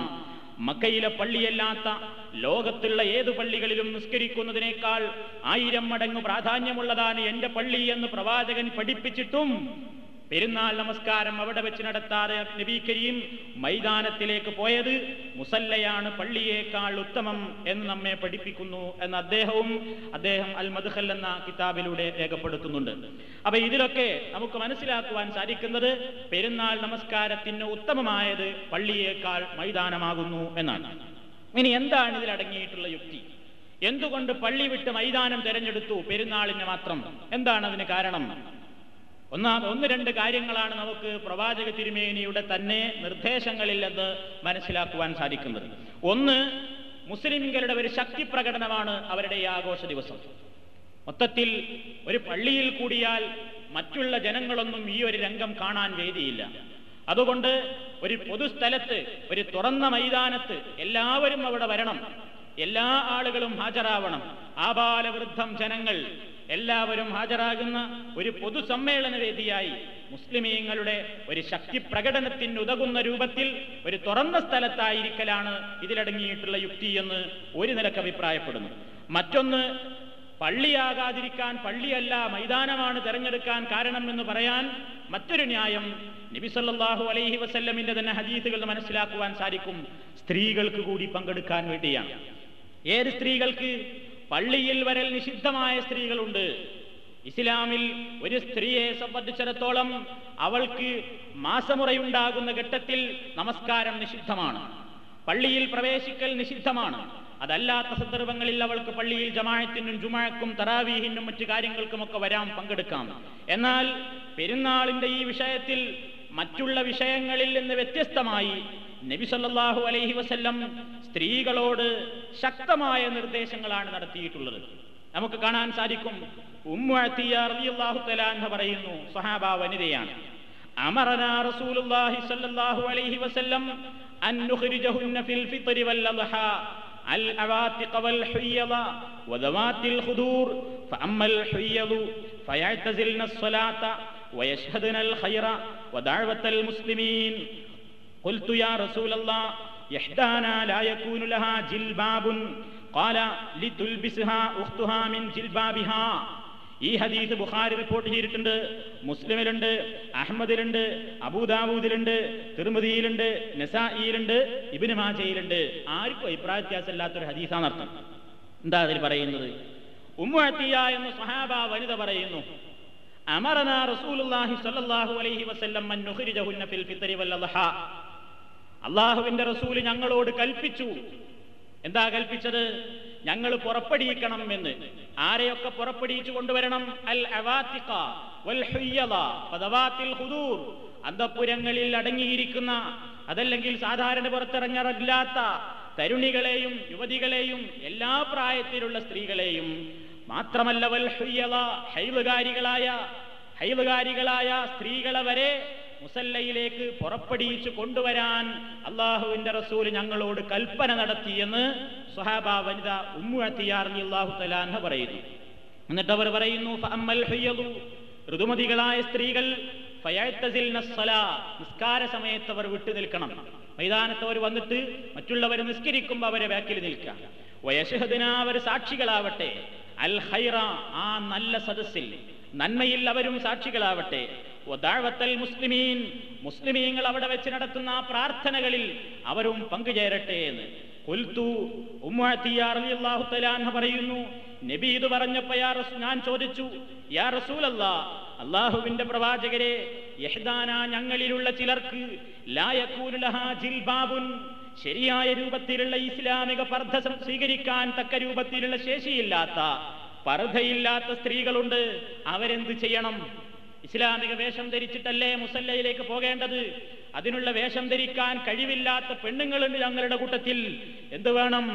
മക്കയിലെ പള്ളിയല്ലാത്ത ലോകത്തുള്ള ഏതു പള്ളികളിലും നിസ്കരിക്കുന്നതിനേക്കാൾ 1000 മടങ്ങ് പ്രാധാന്യമുള്ളതാണ് എന്റെ പള്ളി എന്ന് പ്രവാചകൻ പഠിപ്പിച്ചിട്ടും പെരുന്നാൾ നമസ്കാരം അവിടെ വെച്ച് നടത്താതെ നബി കരീം മൈതാനത്തിലേക്ക് പോയത് മുസല്ലയാണ് പള്ളിയേക്കാൾ ഉത്തമം എന്ന് നമ്മെ പഠിപ്പിക്കുന്നു എന്ന് അദ്ദേഹം അൽ മദ്ഖൽ എന്ന കിതാബിലൂടെ രേഖപ്പെടുത്തുന്നുണ്ട്. അപ്പൊ ഇതിലൊക്കെ നമുക്ക് മനസ്സിലാക്കുവാൻ സാധിക്കുന്നത് പെരുന്നാൾ നമസ്കാരത്തിന് ഉത്തമമായത് പള്ളിയേക്കാൾ മൈതാനമാകുന്നു എന്നാണ്. ഇനി എന്താണ് ഇതിലടങ്ങിയിട്ടുള്ള യുക്തി? എന്തുകൊണ്ട് പള്ളി വിട്ട് മൈതാനം തെരഞ്ഞെടുത്തു പെരുന്നാളിന് മാത്രം? എന്താണ് അതിന് കാരണം? ഒന്ന് രണ്ട് കാര്യങ്ങളാണ് നമുക്ക് പ്രവാചക തിരുമേനിയുടെ തന്നെ നിർദ്ദേശങ്ങളിൽ നിന്ന് മനസ്സിലാക്കുവാൻ സാധിക്കുന്നത്. ഒന്ന്, മുസ്ലിംകളുടെ ഒരു ശക്തി പ്രകടനമാണ് അവരുടെ ഈ ആഘോഷ ദിവസം. മൊത്തത്തിൽ ഒരു പള്ളിയിൽ കൂടിയാൽ മറ്റുള്ള ജനങ്ങളൊന്നും ഈ ഒരു രംഗം കാണാൻ വേദിയില്ല. അതുകൊണ്ട് ഒരു പൊതുസ്ഥലത്ത്, ഒരു തുറന്ന മൈതാനത്ത് എല്ലാവരും അവിടെ വരണം, എല്ലാ ആളുകളും ഹാജരാവണം. ആബാലവൃദ്ധം ജനങ്ങൾ എല്ലാവരും ഹാജരാകുന്ന ഒരു പൊതുസമ്മേളന വേദിയായി മുസ്ലിമീങ്ങളുടെ ഒരു ശക്തി പ്രകടനത്തിന് ഉതകുന്ന രൂപത്തിൽ ഒരു തുറന്ന സ്ഥലത്തായിരിക്കലാണ് ഇതിലടങ്ങിയിട്ടുള്ള യുക്തി എന്ന് ഒരു നിലക്ക് അഭിപ്രായപ്പെടുന്നു. മറ്റൊന്ന്, പള്ളിയാകാതിരിക്കാൻ, പള്ളിയല്ല മൈതാനമാണ് തെരഞ്ഞെടുക്കാൻ കാരണം എന്ന് പറയാൻ മറ്റൊരു ന്യായം നബി സല്ലല്ലാഹു അലൈഹി വസല്ലമിന്റെ തന്നെ ഹദീസുകൾ മനസ്സിലാക്കുവാൻ സാധിക്കും. സ്ത്രീകൾക്ക് കൂടി പങ്കെടുക്കാൻ വേണ്ടിയാണ്. ഏത് സ്ത്രീകൾക്ക്? പള്ളിയിൽ വരൽ നിഷിദ്ധമായ സ്ത്രീകളുണ്ട്. ഇസ്ലാമിൽ ഒരു സ്ത്രീയെ സംബന്ധിച്ചിടത്തോളം അവൾക്ക് മാസമുറയുണ്ടാകുന്ന ഘട്ടത്തിൽ നമസ്കാരം നിഷിദ്ധമാണ്, പള്ളിയിൽ പ്രവേശിക്കൽ നിഷിദ്ധമാണ്. അതല്ലാത്ത സന്ദർഭങ്ങളിൽ അവൾക്ക് പള്ളിയിൽ ജമാഅത്തിനും ജുമുഅക്കും തറാവീഹിനും മറ്റു കാര്യങ്ങൾക്കുമൊക്കെ വരാം, പങ്കെടുക്കാം. എന്നാൽ പെരുന്നാളിന്റെ ഈ വിഷയത്തിൽ മറ്റുള്ള വിഷയങ്ങളിൽ നിന്ന് വ്യത്യസ്തമായി നബി സല്ലല്ലാഹു അലൈഹി വസല്ലം സ്ത്രീകളോട് ശക്തമായ നിർദ്ദേശങ്ങളാണ് നടത്തിയിട്ടുള്ളത്. നമുക്ക് കാണാൻ സാധിക്കും, ഉമ്മു അത്തിയ റളിയല്ലാഹു തആല അൻഹ പറയുന്നു, സഹാബ വനിതയാണ്, അമറനാ റസൂലുള്ളാഹി സ്വല്ലല്ലാഹു അലൈഹി വസല്ലം അൻ നുഖ്രിജഹുന്ന ഫിൽ ഫിത്രി വൽ അദ്ഹാ അൽ അവാതിഖ വൽ ഹുയ്യദ വദവാതിൽ ഖുദൂർ ഫഅമ്മൽ ഹുയ്യദു ഫയഅ്തസിൽന الصലാത വയശ്ഹദന അൽ ഖൈറ വദഅവതൽ മുസ്ലിമീൻ. ഖുൽതു യാ റസൂലല്ലാഹ് യഹ്ദാനാ ലാ യകൂനു ലഹാ ജിൽബാബുൻ ഖാല ലിതുൽബിസ്ഹാ ഉഖ്തുഹാ മിൻ ജിൽബാബിഹാ. ഈ ഹദീസ് ബുഖാരി റിപ്പോർട്ട് ചെയ്തിട്ടുണ്ട്, മുസ്ലിമിലുണ്ട്, അഹ്മദിലുണ്ട്, അബൂദാവൂദിലുണ്ട്, തിർമിദിയിലുണ്ട്, നസായിലുണ്ട്, ഇബ്നു മാജയിലുണ്ട്. ആർക്കും അഭിപ്രായ വ്യത്യാസമില്ലാത്തൊരു ഹദീസാണർത്ഥം. എന്താ അതിൽ പറയുന്നത്? ഉമ്മു അത്തിയ എന്ന സ്വഹാബ വനിത പറയുന്നു, അമറനാ റസൂലുള്ളാഹി സ്വല്ലല്ലാഹു അലൈഹി വസല്ലം അൻ നുഖ്രിജഹുന്ന ഫിൽ ഫിത്രി വൽ അദ്ഹാ. അല്ലാഹുവിന്റെ റസൂൽ ഞങ്ങളോട് കൽപ്പിച്ചു. എന്താ കൽപ്പിച്ചത്? ഞങ്ങൾ പുറപ്പെടിക്കണം എന്ന്. ആരെയൊക്കെ പുറപ്പെടിച്ചു കൊണ്ടുവരണം? അൽ അവാതിഖ വൽ ഹുയ്യദ വദവാതിൽ ഖുദൂർ. അന്തഃപുരങ്ങളിൽ അടങ്ങിയിരിക്കുന്ന, അതല്ലെങ്കിൽ സാധാരണ പുറത്തിറങ്ങാറില്ലാത്ത തരുണികളെയും യുവതികളെയും എല്ലാ പ്രായത്തിലുള്ള സ്ത്രീകളെയും മാത്രമല്ല വൽ ഹുയ്യദ ഹൈലുകാരികളായ സ്ത്രീകളെ വരെ മുസല്ലയിലേക്ക് പുറപ്പെടിച്ചു കൊണ്ടുവരാൻ അള്ളാഹുവിന്റെ റസൂൽ ഞങ്ങളോട് കൽപ്പന നടത്തിയെന്ന് സ്വഹാബ വനിത ഉമ്മു അത്തിയ റളിയല്ലാഹു തആല അൻഹ പറയുന്നു. എന്നിട്ട് അവർ പറയുന്നു, ഫഅമ്മൽ ഹുയ്യദു, ഋതുമതികളായ സ്ത്രീകൾ, ഫയഅ്തസിൽന الصലാ, നിസ്കാര സമയത്ത് അവർ വിട്ടു നിൽക്കണം. മൈതാനത്ത് അവർ വന്നിട്ട് മറ്റുള്ളവർ നിസ്കരിക്കുമ്പോൾ അവരെ ബാക്കിൽ നിൽക്കുക. വയശ്ഹദന, അവർ സാക്ഷികളാവട്ടെ, അൽ ഖൈറ, ആ നല്ല സദസ്സിൽ, നന്മയിൽ അവരും സാക്ഷികളാവട്ടെ. വദഅവത്തൽ മുസ്ലിമീൻ, മുസ്ലിമീങ്ങൾ അവിടെ വെച്ച് നടത്തുന്ന പ്രാർത്ഥനകളിൽ അവരും പങ്കുചേരട്ടെ എന്ന്. ഖുൽതു, ഉമ്മു അത്തിയ റളിയല്ലാഹു തആല അൻഹ പറയുന്നു, നബി ഇത് പറഞ്ഞപ്പോൾ ഞാൻ ചോദിച്ചു, യാ റസൂലല്ലാഹ്, അല്ലാഹുവിന്റെ പ്രവാചകരെ, യഹ്ദാന, ഞങ്ങളിലുള്ള ചിലർക്ക് ലാ യകൂനു ലഹാ ജിൽബാബുൻ, ശരിയായ രൂപത്തിലുള്ള ഇസ്ലാമിക പർദ്ദ സ്വീകരിക്കാൻ തക്ക രൂപത്തിലുള്ള ശേഷിയില്ലാത്ത, പർദ്ദയില്ലാത്ത സ്ത്രീകളുണ്ട്, അവരെന്ത് ചെയ്യണം? ഇസ്ലാമിക വേഷം ധരിച്ചിട്ടല്ലേ മുസല്ലയിലേക്ക് പോകേണ്ടത്? അതിനുള്ള വേഷം ധരിക്കാൻ കഴിവില്ലാത്ത പെണ്ണുങ്ങളുണ്ട് ഞങ്ങളുടെ കൂട്ടത്തിൽ, എന്ത് വേണം?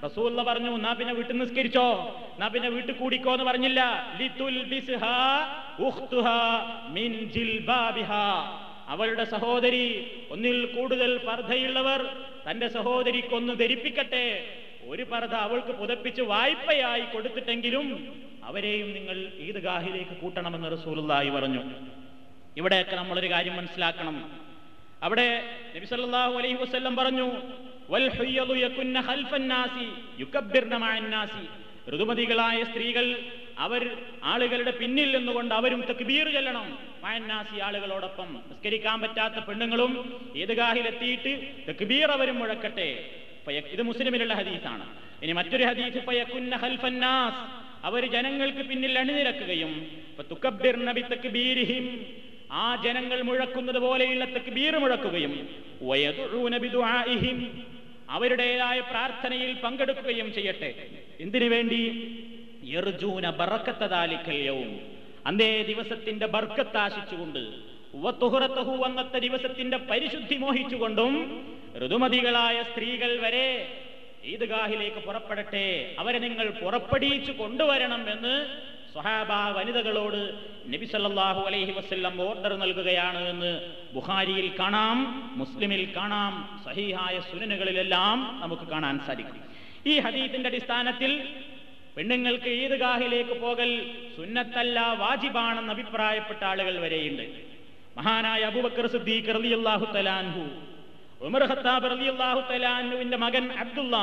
റസൂലുള്ള പറഞ്ഞു, നാ പിന്നെ വീട്ടിൽ നിസ്കരിച്ചോ, നാ പിന്നെ വീട്ടിൽ കൂടിക്കോ എന്ന് പറഞ്ഞില്ല. ലിതുൽബിസ്ഹാ ഉഖ്തുഹാ മിൻ ജിൽബാബിഹാ, അവളുടെ സഹോദരി, ഒന്നിൽ കൂടുതൽ പർദ്ദയുള്ളവർ തന്റെ സഹോദരിക്കൊന്ന് ധരിപ്പിക്കട്ടെ. ഒരു പർദ്ദ അവൾക്ക് പുതപ്പിച്ച് വായ്പയായി കൊടുത്തിട്ടെങ്കിലും അവരെയും നിങ്ങൾ ഈദ്ഗാഹിലേക്ക് കൂട്ടണമെന്ന് റസൂലുള്ളാഹി പറഞ്ഞു. ഇവിടെയൊക്കെ നമ്മളൊരു കാര്യം മനസ്സിലാക്കണം. അവിടെ നബി സല്ലല്ലാഹു അലൈഹി വസല്ലം പറഞ്ഞു, വൽ ഹുയ്യദു യകുന്ന ഖൽഫൻ നാസി യുകബ്ബിർന മഅൻ നാസി, ഋതുമതികളായ സ്ത്രീകൾ അവർ ആളുകളുടെ പിന്നിൽ നിന്നുകൊണ്ട് അവരും തക്ബീർ ചൊല്ലണം. മഅൻ നാസി, ആളുകളോടൊപ്പം. നിസ്കരിക്കാൻ പറ്റാത്ത പെണ്ണുങ്ങളും ഈദ്ഗാഹിലെത്തിയിട്ട് തക്ബീർ അവരും മുഴക്കട്ടെ. ഇത് മുസ്ലിമിലുള്ള ഹദീസാണ്. ഇനി മറ്റൊരു ഹദീസ്, ഫയകുന്ന ഖൽഫൻ നാസ്, അവർ ജനങ്ങൾക്ക് പിന്നിൽ അണിനിരക്കുകയും ഫതുകബ്ബിർന ബിതക്ബീരിഹിം, ആ ജനങ്ങൾ മുഴക്കുന്നത് പോലെയുള്ള തക്ബീർ മുഴക്കുകയും വയദുഊന ബിദുആഇഹിം, അവരുടേതായ പ്രാർത്ഥനയിൽ പങ്കെടുക്കുകയും ചെയ്യട്ടെ. എന്തിനു വേണ്ടി? യർജൂന ബറക്കത ദാലിക്കൽ യൗം, അന്നേ ദിവസത്തിന്റെ ബർക്കത്ത് ആശിച്ചുകൊണ്ട്, വതുഹറതഹു, അന്നത്തെ ദിവസത്തിന്റെ പരിശുദ്ധി മോഹിച്ചുകൊണ്ടും ഋതുമതികളായ സ്ത്രീകൾ വരെ ഈദ്ഗാഹിലേക്ക് പുറപ്പെടട്ടെ, അവരെ നിങ്ങൾ പുറപ്പെടിച്ചു കൊണ്ടുവരണം എന്ന് സ്വഹാബ വനിതകളോട് നബി സല്ലല്ലാഹു അലൈഹി വസല്ലം ഓർഡർ നൽകുകയാണ് എന്ന് ബുഖാരിയിൽ കാണാം, മുസ്ലിമിൽ കാണാം, സഹീഹായ സുനനുകളിലെല്ലാം നമുക്ക് കാണാൻ സാധിക്കും. ഈ ഹദീസിന്റെ അടിസ്ഥാനത്തിൽ പെണ്ണുങ്ങൾക്ക് ഈദ്ഗാഹിലേക്ക് പോകൽ സുന്നത്തല്ല, വാജിബാണെന്ന് അഭിപ്രായപ്പെട്ട ആളുകൾ വരെയുണ്ട്. മഹാനായ അബൂബക്കർ സിദ്ദീഖ് റളിയല്ലാഹു തആല അൻഹു, ഉമർ ഖത്താബ് റളിയല്ലാഹു തആല അൻഹുവിന്റെ മകൻ അബ്ദുള്ള,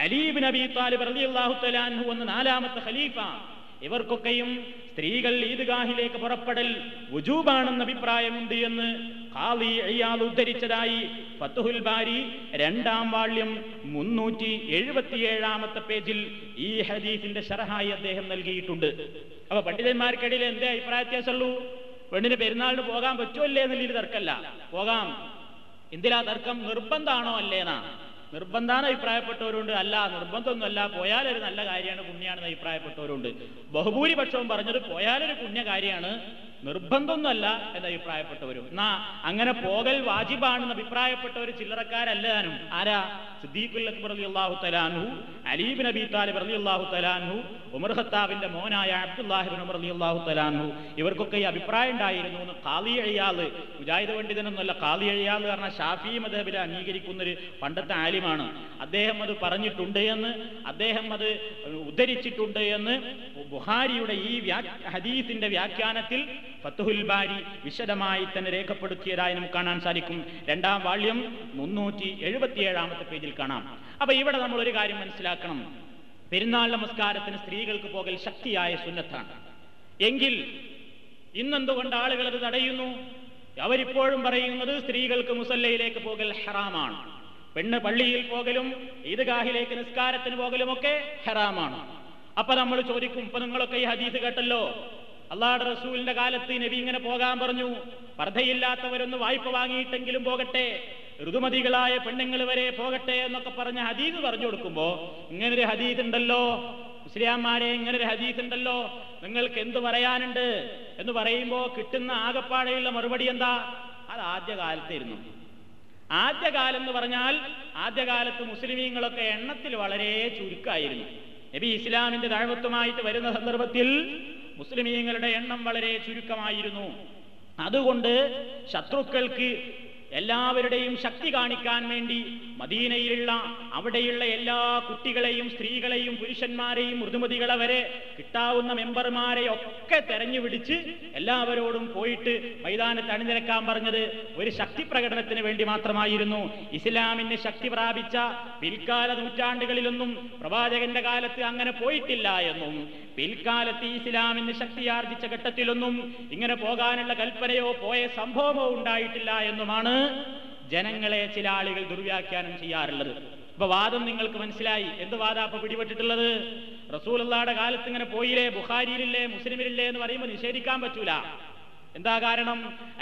അലി ഇബ്നു അബീ ത്വാലിബ് റളിയല്ലാഹു തആല അൻഹു എന്ന നാലാമത്തെ ഖലീഫ, ഇവർക്കൊക്കെയും സ്ത്രീകൾ ഈദ്ഗാഹിലേക്ക് പുറപ്പെടൽ വുജൂബാണെന്ന അഭിപ്രായമുണ്ട് എന്ന് ഖാദി ഇയാദ് ഉദ്ധരിച്ചതായി ഫത്ഹുൽ ബാരി 2-ാം വാള്യം 377-ാമത്തെ പേജിൽ ഈ ഹദീസിന്റെ ശറഹായി അദ്ദേഹം നൽകിയിട്ടുണ്ട്. അപ്പൊ പണ്ഡിതന്മാർക്കിടയിൽ എന്തേ അഭിപ്രായ വ്യത്യാസമുള്ളൂ? പെണ്ണിന് പെരുന്നാളിന് പോകാൻ പറ്റുമല്ലേ എന്നുള്ളൊരു തർക്കമല്ല, പോകാം. എന്തിലാ തർക്കം? നിർബന്ധമാണോ അല്ലേന്നാ. നിർബന്ധാണ് അഭിപ്രായപ്പെട്ടവരുണ്ട്, അല്ല നിർബന്ധമൊന്നുമല്ല, പോയാലൊരു നല്ല കാര്യമാണ്, പുണ്യാണെന്ന് അഭിപ്രായപ്പെട്ടവരുണ്ട്. ബഹുഭൂരിപക്ഷവും പറഞ്ഞത് പോയാലൊരു പുണ്യ കാര്യമാണ്, നിർബന്ധമൊന്നുമല്ല എന്ന് അഭിപ്രായപ്പെട്ടവരും. എന്നാ അങ്ങനെ പോകൽ വാജിബാണെന്ന് അഭിപ്രായപ്പെട്ടവർ ചില്ലറക്കാരല്ലാനും. ആരാ? സിദ്ദീഖുൽ അക്ബർ റളിയല്ലാഹു തആല അൻഹു, അലി ഇബ്നു അബീ ത്വാലിബ് റളിയല്ലാഹു തആല അൻഹു, ഉമർ ഖത്താബിന്റെ മോനായ അബ്ദുല്ലാഹി ഇബ്നു ഉമർ റളിയല്ലാഹു തആല അൻഹു, ഇവർക്കൊക്കെ ഈ അഭിപ്രായം ഉണ്ടായിരുന്നു എന്ന് ഖാദി ഇയാദ്, മുജാഹിദ് പണ്ഡിതനൊന്നുമല്ല, ഖാദി ഇയാദ് പറഞ്ഞ ഷാഫി മദ്ഹബിലെ അംഗീകരിക്കുന്നൊരു പണ്ടത്തെ ആലിമാണ്. അദ്ദേഹം അത് പറഞ്ഞിട്ടുണ്ട് എന്ന്, അദ്ദേഹം അത് ഉദ്ധരിച്ചിട്ടുണ്ട് എന്ന് ബുഖാരിയുടെ ഈ ഹദീസിന്റെ വ്യാഖ്യാനത്തിൽ ഫത്ഹുൽ ബാരി വിശദമായി തന്നെ രേഖപ്പെടുത്തിയതായി നമുക്ക് കാണാൻ സാധിക്കും. 2-ാം വാള്യം 377-ാമത്തെ പേജിൽ കാണാം. അപ്പൊ ഇവിടെ നമ്മൾ ഒരു കാര്യം മനസ്സിലാക്കണം, പെരുന്നാൾ നമസ്കാരത്തിന് സ്ത്രീകൾക്ക് പോകൽ ശക്തിയായ സുന്നത്താണ്. എങ്കിൽ ഇന്നെന്തുകൊണ്ട് ആളുകൾ അത് തടയുന്നു? അവരിപ്പോഴും പറയുന്നത് സ്ത്രീകൾക്ക് മുസല്ലയിലേക്ക് പോകൽ ഹറാമാണ്, പെണ്ണ് പള്ളിയിൽ പോകലും ഈദ്ഗാഹിലേക്ക് നിസ്കാരത്തിന് പോകലും ഒക്കെ ഹറാമാണ്. അപ്പൊ നമ്മൾ ചോദിക്കും, ഇപ്പൊ നിങ്ങളൊക്കെ ഈ ഹദീസ് കേട്ടല്ലോ, അള്ളാഹുവിന്റെ റസൂലിന്റെ കാലത്ത് നബി ഇങ്ങനെ പോകാൻ പറഞ്ഞു, പർദ്ദയില്ലാത്തവരൊന്ന് വായ്പ വാങ്ങിയിട്ടെങ്കിലും പോകട്ടെ, ഋതുമതികളായ പെണ്ണുങ്ങൾ വരെ പോകട്ടെ എന്നൊക്കെ പറഞ്ഞ ഹദീസ് പറഞ്ഞു കൊടുക്കുമ്പോ, ഇങ്ങനൊരു ഹദീസ് ഉണ്ടല്ലോ മുസ്ലിയാന്മാരെ, ഇങ്ങനൊരു ഹദീസ് ഉണ്ടല്ലോ, നിങ്ങൾക്ക് എന്ത് പറയാനുണ്ട് എന്ന് പറയുമ്പോ കിട്ടുന്ന ആകപ്പാടെയുള്ള മറുപടി എന്താ? അത് ആദ്യകാലത്തായിരുന്നു. ആദ്യകാലം എന്ന് പറഞ്ഞാൽ ആദ്യകാലത്ത് മുസ്ലിമീങ്ങളൊക്കെ എണ്ണത്തിൽ വളരെ ചുരുക്കമായിരുന്നു. നബി ഇസ്ലാമിന്റെ ദഅവത്തുമായിട്ട് വരുന്ന സന്ദർഭത്തിൽ മുസ്ലിമീങ്ങളുടെ എണ്ണം വളരെ ചുരുക്കമായിരുന്നു. അതുകൊണ്ട് ശത്രുക്കൾക്ക് എല്ലാവരുടെയും ശക്തി കാണിക്കാൻ വേണ്ടി മദീനയിലുള്ള അവിടെയുള്ള എല്ലാ കുട്ടികളെയും സ്ത്രീകളെയും പുരുഷന്മാരെയും ഋതുമതികളെ വരെ കിട്ടാവുന്ന മെമ്പർമാരെ ഒക്കെ തെരഞ്ഞു പിടിച്ച് എല്ലാവരോടും പോയിട്ട് മൈതാനത്ത് അണിനിരക്കാൻ പറഞ്ഞത് ഒരു ശക്തി പ്രകടനത്തിന് വേണ്ടി മാത്രമായിരുന്നു. ഇസ്ലാമിന് ശക്തി പ്രാപിച്ച പിൽക്കാല നൂറ്റാണ്ടുകളിലൊന്നും പ്രവാചകന്റെ കാലത്ത് അങ്ങനെ പോയിട്ടില്ല എന്നും പിൽക്കാലത്ത് ഇസ്ലാമിന് ശക്തിയാർജിച്ച ഘട്ടത്തിലൊന്നും ഇങ്ങനെ പോകാനുള്ള കൽപ്പനയോ പോയ സംഭവമോ ഉണ്ടായിട്ടില്ല എന്നുമാണ് ജനങ്ങളെ ചില ആളുകൾ ദുർവ്യാഖ്യാനം ചെയ്യാറുള്ളത്. ഇപ്പൊ വാദം നിങ്ങൾക്ക് മനസ്സിലായി. എന്ത് വാദാ അപ്പൊ പിടിപെട്ടിട്ടുള്ളത്? റസൂലുള്ളാഹിയുടെ കാലത്ത് ഇങ്ങനെ പോയില്ലേ, ബുഖാരിയിലില്ലേ, മുസ്ലിമിലില്ലേ എന്ന് പറയുമ്പോൾ നിഷേധിക്കാൻ പറ്റൂല. എന്താ കാരണം?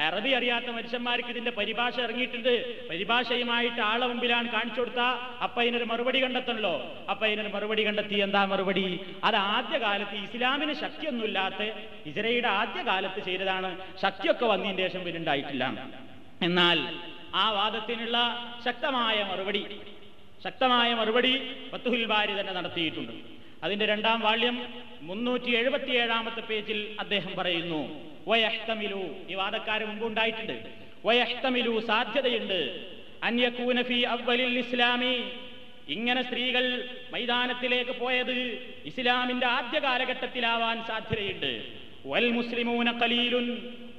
അറബി അറിയാത്ത മനുഷ്യന്മാർക്ക് ഇതിന്റെ പരിഭാഷ ഇറങ്ങിയിട്ടുണ്ട്. പരിഭാഷയുമായിട്ട് ആളെ മുമ്പിലാണ് കാണിച്ചു കൊടുത്താ അപ്പൊ അതിനൊരു മറുപടി കണ്ടെത്തണല്ലോ. അപ്പൊ അതിനൊരു മറുപടി കണ്ടെത്തി. എന്താ മറുപടി? അത് ആദ്യകാലത്ത് ഇസ്ലാമിന് ശക്തിയൊന്നുമില്ലാത്ത ഇസ്രയുടെ ആദ്യകാലത്ത് ചെയ്തതാണ്. ശക്തിയൊക്കെ വന്നതിന് ശേഷം പിന്നുണ്ടായിട്ടില്ല. എന്നാൽ ആ വാദത്തിനുള്ള ശക്തമായ മറുപടി ഫത്ഹുൽ ബാരി തന്നെ നടത്തിയിട്ടുണ്ട്. അതിന്റെ 2-ാം വാള്യം 377-ാമത്തെ പേജിൽ അദ്ദേഹം പറയുന്നു, വയഹ്തമിലു, ഈ വാദക്കാര് മുമ്പ് ഉണ്ടായിട്ടുണ്ട്, വയഹ്തമിലു, സാധ്യതയുണ്ട്, അൻ യകൂന ഫീ അവ്വലിൽ ഇസ്ലാമി, ഇങ്ങനെ സ്ത്രീകൾ മൈതാനത്തിലേക്ക് പോയത് ഇസ്ലാമിന്റെ ആദ്യ കാലഘട്ടത്തിലാവാൻ സാധ്യതയുണ്ട്. വൽ മുസ്ലിമൂന ഖലീലുൻ,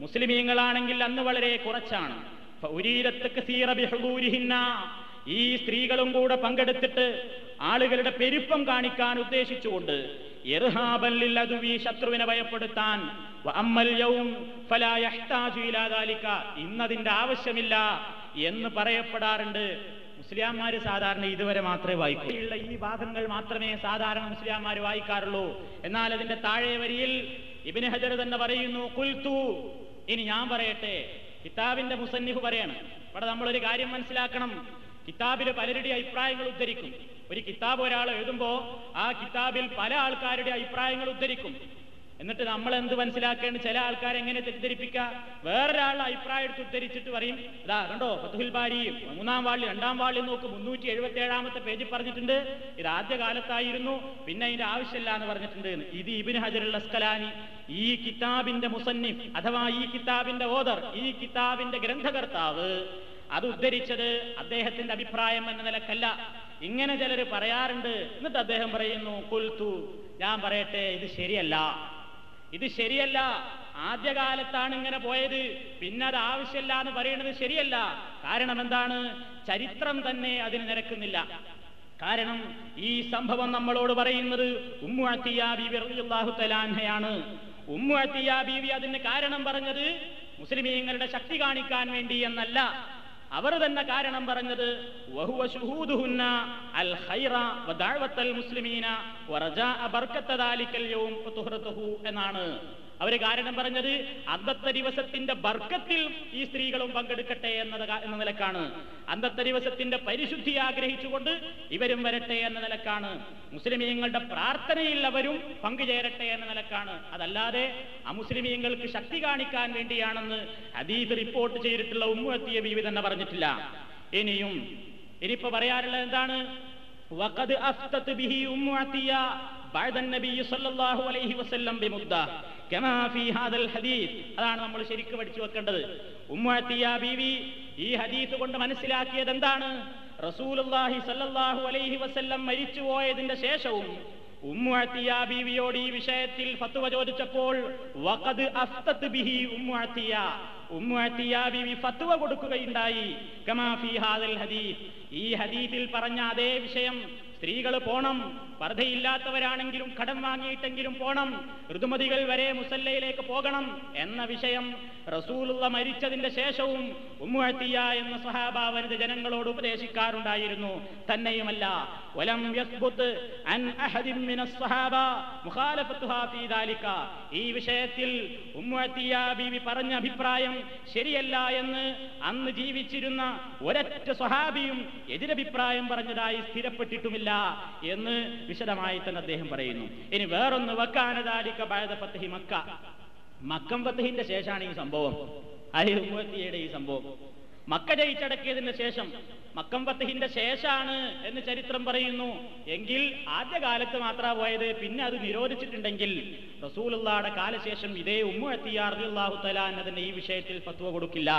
മുസ്ലിമീങ്ങളാണെങ്കിൽ അന്ന് വളരെ കുറച്ചാണ്. ഫഉരീദത്ത് കസീറ ബിഹുദൂരിഹിന്ന, ഈ സ്ത്രീകളും കൂടെ പങ്കെടുത്തിട്ട് ആളുകളുടെ പെരുപ്പം കാണിക്കാൻ ഉദ്ദേശിച്ചുകൊണ്ട്, ഇർഹാബൻ ലിൽ അദുവി, ശത്രുവിനെ ഭയപ്പെടുത്താൻ, വഅമ്മൽ യൗം ഫലാ യഹ്താജു ഇലാ ദാലിക, ഇന്നതിന്റെ ആവശ്യമില്ല എന്ന് പറയപ്പെടാറുണ്ട്. മുസ്ലിംമാര് സാധാരണ ഇതുവരെ മാത്രമേ വായിക്കൂ. ഈ ഭാഗങ്ങൾ മാത്രമേ സാധാരണ മുസ്ലിംമാര് വായിക്കാറുള്ളൂ. എന്നാൽ അതിന്റെ താഴെ വരിയിൽ ഇബ്നു ഹജർ തന്നെ പറയുന്നു, ഖുൽതു, ഇനി ഞാൻ പറയട്ടെ. കിതാബിന്റെ മുസന്നിഫ് പറയാണ്. ഇവിടെ നമ്മളൊരു കാര്യം മനസ്സിലാക്കണം. കിതാബിൽ പലരുടെ അഭിപ്രായങ്ങൾ ഉദ്ധരിക്കും. ഒരു കിതാബ് ഒരാൾ എഴുതുമ്പോ ആ കിതാബിൽ പല ആൾക്കാരുടെ അഭിപ്രായങ്ങൾ ഉദ്ധരിക്കും. എന്നിട്ട് നമ്മൾ എന്ത് മനസ്സിലാക്കേണ്ട? ചില ആൾക്കാരെ എങ്ങനെ തെറ്റിദ്ധരിപ്പിക്കുക? വേറൊരാളുടെ അഭിപ്രായം എടുത്ത് ഉദ്ധരിച്ചിട്ട് പറയും, ഇതാ കണ്ടോ ഫത്ഹുൽ ബാരി 3-ാം വാള്യം 2-ാം വാള്യം നോക്ക് 377-ാമത്തെ പേജിൽ പറഞ്ഞിട്ടുണ്ട്, ഇത് ആദ്യ കാലത്തായിരുന്നു, പിന്നെ അതിന്റെ ആവശ്യമില്ല എന്ന് പറഞ്ഞിട്ടുണ്ട്. ഇത് ഇബ്നു ഹജറുൽ അസ്കലാനി, ഈ കിതാബിന്റെ മുസന്നിഫ് അഥവാ ഈ കിതാബിന്റെ ഓദർ, ഈ കിതാബിന്റെ ഗ്രന്ഥകർത്താവ് അത് ഉദ്ധരിച്ചത് അദ്ദേഹത്തിന്റെ അഭിപ്രായം എന്ന നിലക്കല്ല. ഇങ്ങനെ ചിലർ പറയാറുണ്ട്. എന്നിട്ട് അദ്ദേഹം പറയുന്നു, ഖുൽതു, ഞാൻ പറയട്ടെ, ഇത് ശരിയല്ല. ആദ്യകാലത്താണ് ഇങ്ങനെ പോയത്, പിന്നെ അത് ആവശ്യമില്ല എന്ന് പറയുന്നത് ശരിയല്ല. കാരണം എന്താണ്? ചരിത്രം തന്നെ അതിന് നിരക്കുന്നില്ല. കാരണം ഈ സംഭവം നമ്മളോട് പറയുന്നത് ഉമ്മു അത്തിയ ബീവി റളിയല്ലാഹു തആല അൻഹയാണ്. ഉമ്മു അത്തിയ ബീവി അതിന് കാരണം പറഞ്ഞത് മുസ്ലിമീങ്ങളുടെ ശക്തി കാണിക്കാൻ വേണ്ടി എന്നല്ല. അവർ തന്നെ കാരണം പറഞ്ഞത് വഹുവ ശുഹൂദുഹുന്ന അൽ ഖൈറ വദഅവത്തൽ മുസ്ലിമീന വറജാഅ ബർക്കത ദാലികൽ യൗം വതുഹറതുഹു എന്നാണ്. അവർ കാരണം പറഞ്ഞത് അന്നത്തെ ദിവസത്തിന്റെ ബർക്കത്തിൽ ഈ സ്ത്രീകളും പങ്കെടുക്കട്ടെ എന്ന നിലക്കാണ്. അന്നത്തെ ദിവസത്തിന്റെ പരിശുദ്ധി ആഗ്രഹിച്ചുകൊണ്ട് ഇവരും വരട്ടെ എന്ന നിലക്കാണ്. മുസ്ലിമീങ്ങളുടെ പ്രാർത്ഥനയിൽ അവരും പങ്കുചേരട്ടെ എന്ന നിലക്കാണ്. അതല്ലാതെ അമുസ്ലിമീങ്ങൾക്ക് ശക്തി കാണിക്കാൻ വേണ്ടിയാണെന്ന് ഹദീസ് റിപ്പോർട്ട് ചെയ്തിട്ടുള്ള ഉമ്മു അത്തിയ ബീവി തന്നെ പറഞ്ഞിട്ടില്ല. ഇനിയിപ്പോ പറയാറുള്ളത് എന്താണ്? വഖദ് അഫ്തത് ബിഹി ഉമ്മു അത്തിയ ബഅദ നബി സല്ലല്ലാഹു അലൈഹി വസല്ലം ബിമുദ്ദ കമാ ഫീ ഹാദൽ ഹദീസ്. അതാണ് നമ്മൾ ശരിക്കും പഠിച്ചു വെക്കേണ്ടത്. ഉമ്മു അത്തിയ ബീവി ഈ ഹദീസ് കൊണ്ട് മനസ്സിലാക്കിയത് എന്താണ്? റസൂലുള്ളാഹി സല്ലല്ലാഹു അലൈഹി വസല്ലം മരിച്ചുപോയതിന്റെ ശേഷവും ഉമ്മു അത്തിയ ബീവിയോട് ഈ വിഷയത്തിൽ ഫത്വ ചോദിച്ചപ്പോൾ വഖദ് അഫ്തത് ബിഹി ഉമ്മു അത്തിയ ബീവി ഫത്വ കൊടുക്കുകയുണ്ടായി. കമാ ഫീ ഹാദൽ ഹദീസ്, ഈ ഹദീസിൽ പറഞ്ഞ അതേ വിഷയം. സ്ത്രീകൾ പോണം, പർദ്ദയില്ലാത്തവരാണെങ്കിലും കടം വാങ്ങിയിട്ടെങ്കിലും പോണം, ഋതുമതികൾ വരെ മുസല്ലയിലേക്ക് പോകണം എന്ന വിഷയം റസൂലുള്ള മരിച്ചതിന്റെ ശേഷവും ഉമ്മു അത്തിയ എന്ന സ്വഹാബ വനിത ജനങ്ങളോട് ഉപദേശിക്കാറുണ്ടായിരുന്നു. തന്നെയുമല്ല, വലം യസ്ബുത് അൻ അഹദിൻ മിനസ് സ്വഹാബ മുഖാലഫത്തുഹാ ഫീ ദാലിക, ഈ വിഷയത്തിൽ ഉമ്മു അത്തിയ ബീവി പറഞ്ഞ അഭിപ്രായം ശരിയല്ല എന്ന് അന്ന് ജീവിച്ചിരുന്ന ഒരൊറ്റ സ്വഹാബിയും എതിരഭിപ്രായം പറഞ്ഞതായി സ്ഥിരപ്പെട്ടിട്ടുമില്ല എന്ന് വിശദമായി തന്നെ അദ്ദേഹം പറയുന്നു. ഇനി വേറൊന്ന്, വക്കാന ദാലിക ബഅദ ഫത്ഹി മക്ക, മക്കം ഫത്ഹിന്റെ ശേഷമാണ് ഈ സംഭവം. ഉമ്മു അത്തിയയുടെ ഈ സംഭവം മക്ക ജയിച്ചടക്കിയതിന് ശേഷം, മക്കം ഫത്ഹിന്റെ ശേഷമാണ് എന്ന് ചരിത്രം പറയുന്നു. എങ്കിൽ ആദ്യകാലത്ത് മാത്രമാണ് പോയത്, പിന്നെ അത് നിരോധിച്ചിട്ടുണ്ടെങ്കിൽ റസൂലുള്ളാഹിയുടെ കാലശേഷം ഇതേ ഉമ്മു അത്തിയ റളിയല്ലാഹു തആല അൻഹ ഈ വിഷയത്തിൽ ഫത്വ കൊടുക്കില്ല.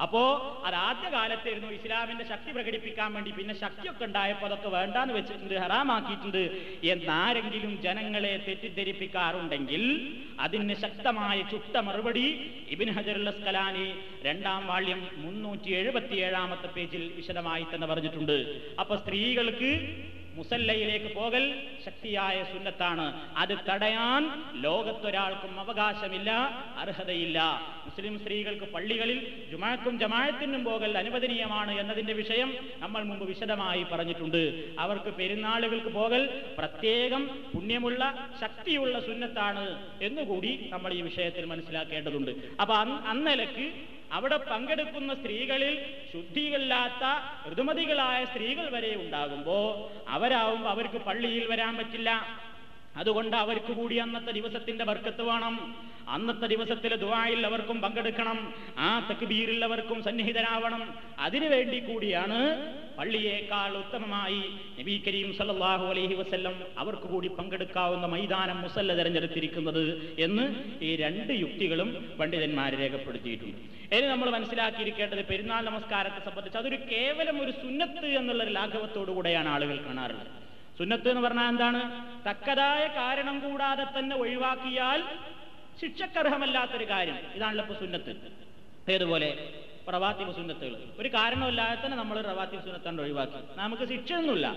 അപ്പോ അത് ആദ്യകാലത്തായിരുന്നു ഇസ്ലാമിന്റെ ശക്തി പ്രകടിപ്പിക്കാൻ വേണ്ടി. പിന്നെ ശക്തിയൊക്കെ ഉണ്ടായപ്പോൾ അതൊക്കെ വേണ്ടാന്ന് വെച്ചിട്ടുണ്ട്, ഹറാമാക്കിയിട്ടുണ്ട് എന്നാരെങ്കിലും ജനങ്ങളെ തെറ്റിദ്ധരിപ്പിക്കാറുണ്ടെങ്കിൽ അതിന് ശക്തമായ ചുട്ട മറുപടി ഇബ്നു ഹജറുൽ അസ്കലാനി 2-ാം വാള്യം 377-ാമത്തെ പേജിൽ വിശദമായി തന്നെ പറഞ്ഞിട്ടുണ്ട്. അപ്പൊ സ്ത്രീകൾക്ക് മുസല്ലയിലേക്ക് പോകൽ ശക്തിയായ സുന്നത്താണ്. അത് തടയാൻ ലോകത്തൊരാൾക്കും അവകാശമില്ല, അർഹതയില്ല. മുസ്ലിം സ്ത്രീകൾക്ക് പള്ളികളിൽ ജുമാഅക്കും ജമാഅത്തിനും പോകൽ അനുവദനീയമാണ് എന്നതിന്റെ വിഷയം നമ്മൾ മുമ്പ് വിശദമായി പറഞ്ഞിട്ടുണ്ട്. അവർക്ക് പെരുന്നാളുകൾക്ക് പോകൽ പ്രത്യേകം പുണ്യമുള്ള ശക്തിയുള്ള സുന്നത്താണ് എന്നുകൂടി നമ്മൾ ഈ വിഷയത്തിൽ മനസ്സിലാക്കേണ്ടതുണ്ട്. അപ്പൊ അന്നലക്ക് അവിടെ പങ്കെടുക്കുന്ന സ്ത്രീകളിൽ ശുദ്ധിയില്ലാത്ത ഋതുമതികളായ സ്ത്രീകൾ വരെ ഉണ്ടാകുമ്പോൾ അവരാവുമ്പോൾ അവർക്ക് പള്ളിയിൽ വരാൻ പറ്റില്ല. അതുകൊണ്ട് അവർക്ക് കൂടി അന്നത്തെ ദിവസത്തിന്റെ ബർക്കത്ത് വേണം. അന്നത്തെ ദിവസത്തിലെ ദുആയിൽ അവർക്കും പങ്കെടുക്കണം, ആ തക്ബീറിൽ അവർക്കും സന്നിഹിതരാവണം. അതിനുവേണ്ടി കൂടിയാണ് പള്ളിയേക്കാൾ ഉത്തമമായി നബി കരീം സല്ലല്ലാഹു അലൈഹി വസല്ലം അവർക്ക് കൂടി പങ്കെടുക്കാവുന്ന മൈതാനം മുസല്ല തിരഞ്ഞെടുത്തിരിക്കുന്നത് എന്ന് ഈ രണ്ട് യുക്തികളും പണ്ഡിതന്മാർ രേഖപ്പെടുത്തിയിട്ടുണ്ട്. ഇനി നമ്മൾ മനസ്സിലാക്കിയിരിക്കേണ്ടത് പെരുന്നാൾ നമസ്കാരത്തെ സംബന്ധിച്ച് അതൊരു കേവലം ഒരു സുന്നത്ത് എന്നുള്ളൊരു ലാഘവത്തോടു കൂടെയാണ് ആളുകൾ കാണാറുള്ളത്. സുന്നത്ത് എന്ന് പറഞ്ഞാൽ എന്താണ്? തക്കതായ കാരണം കൂടാതെ തന്നെ ഒഴിവാക്കിയാൽ ശിക്ഷക്കർഹമല്ലാത്തൊരു കാര്യം. ഇതാണല്ലോ ഇപ്പൊ സുന്നത്ത്. ഏതുപോലെ റവാത്തിബ് സുന്നത്തുകൾ ഒരു കാരണമില്ലാതെ തന്നെ നമ്മൾ റവാത്തിബ് സുന്നത്താണ്ട് ഒഴിവാക്കി, നമുക്ക് ശിക്ഷയൊന്നുമില്ല.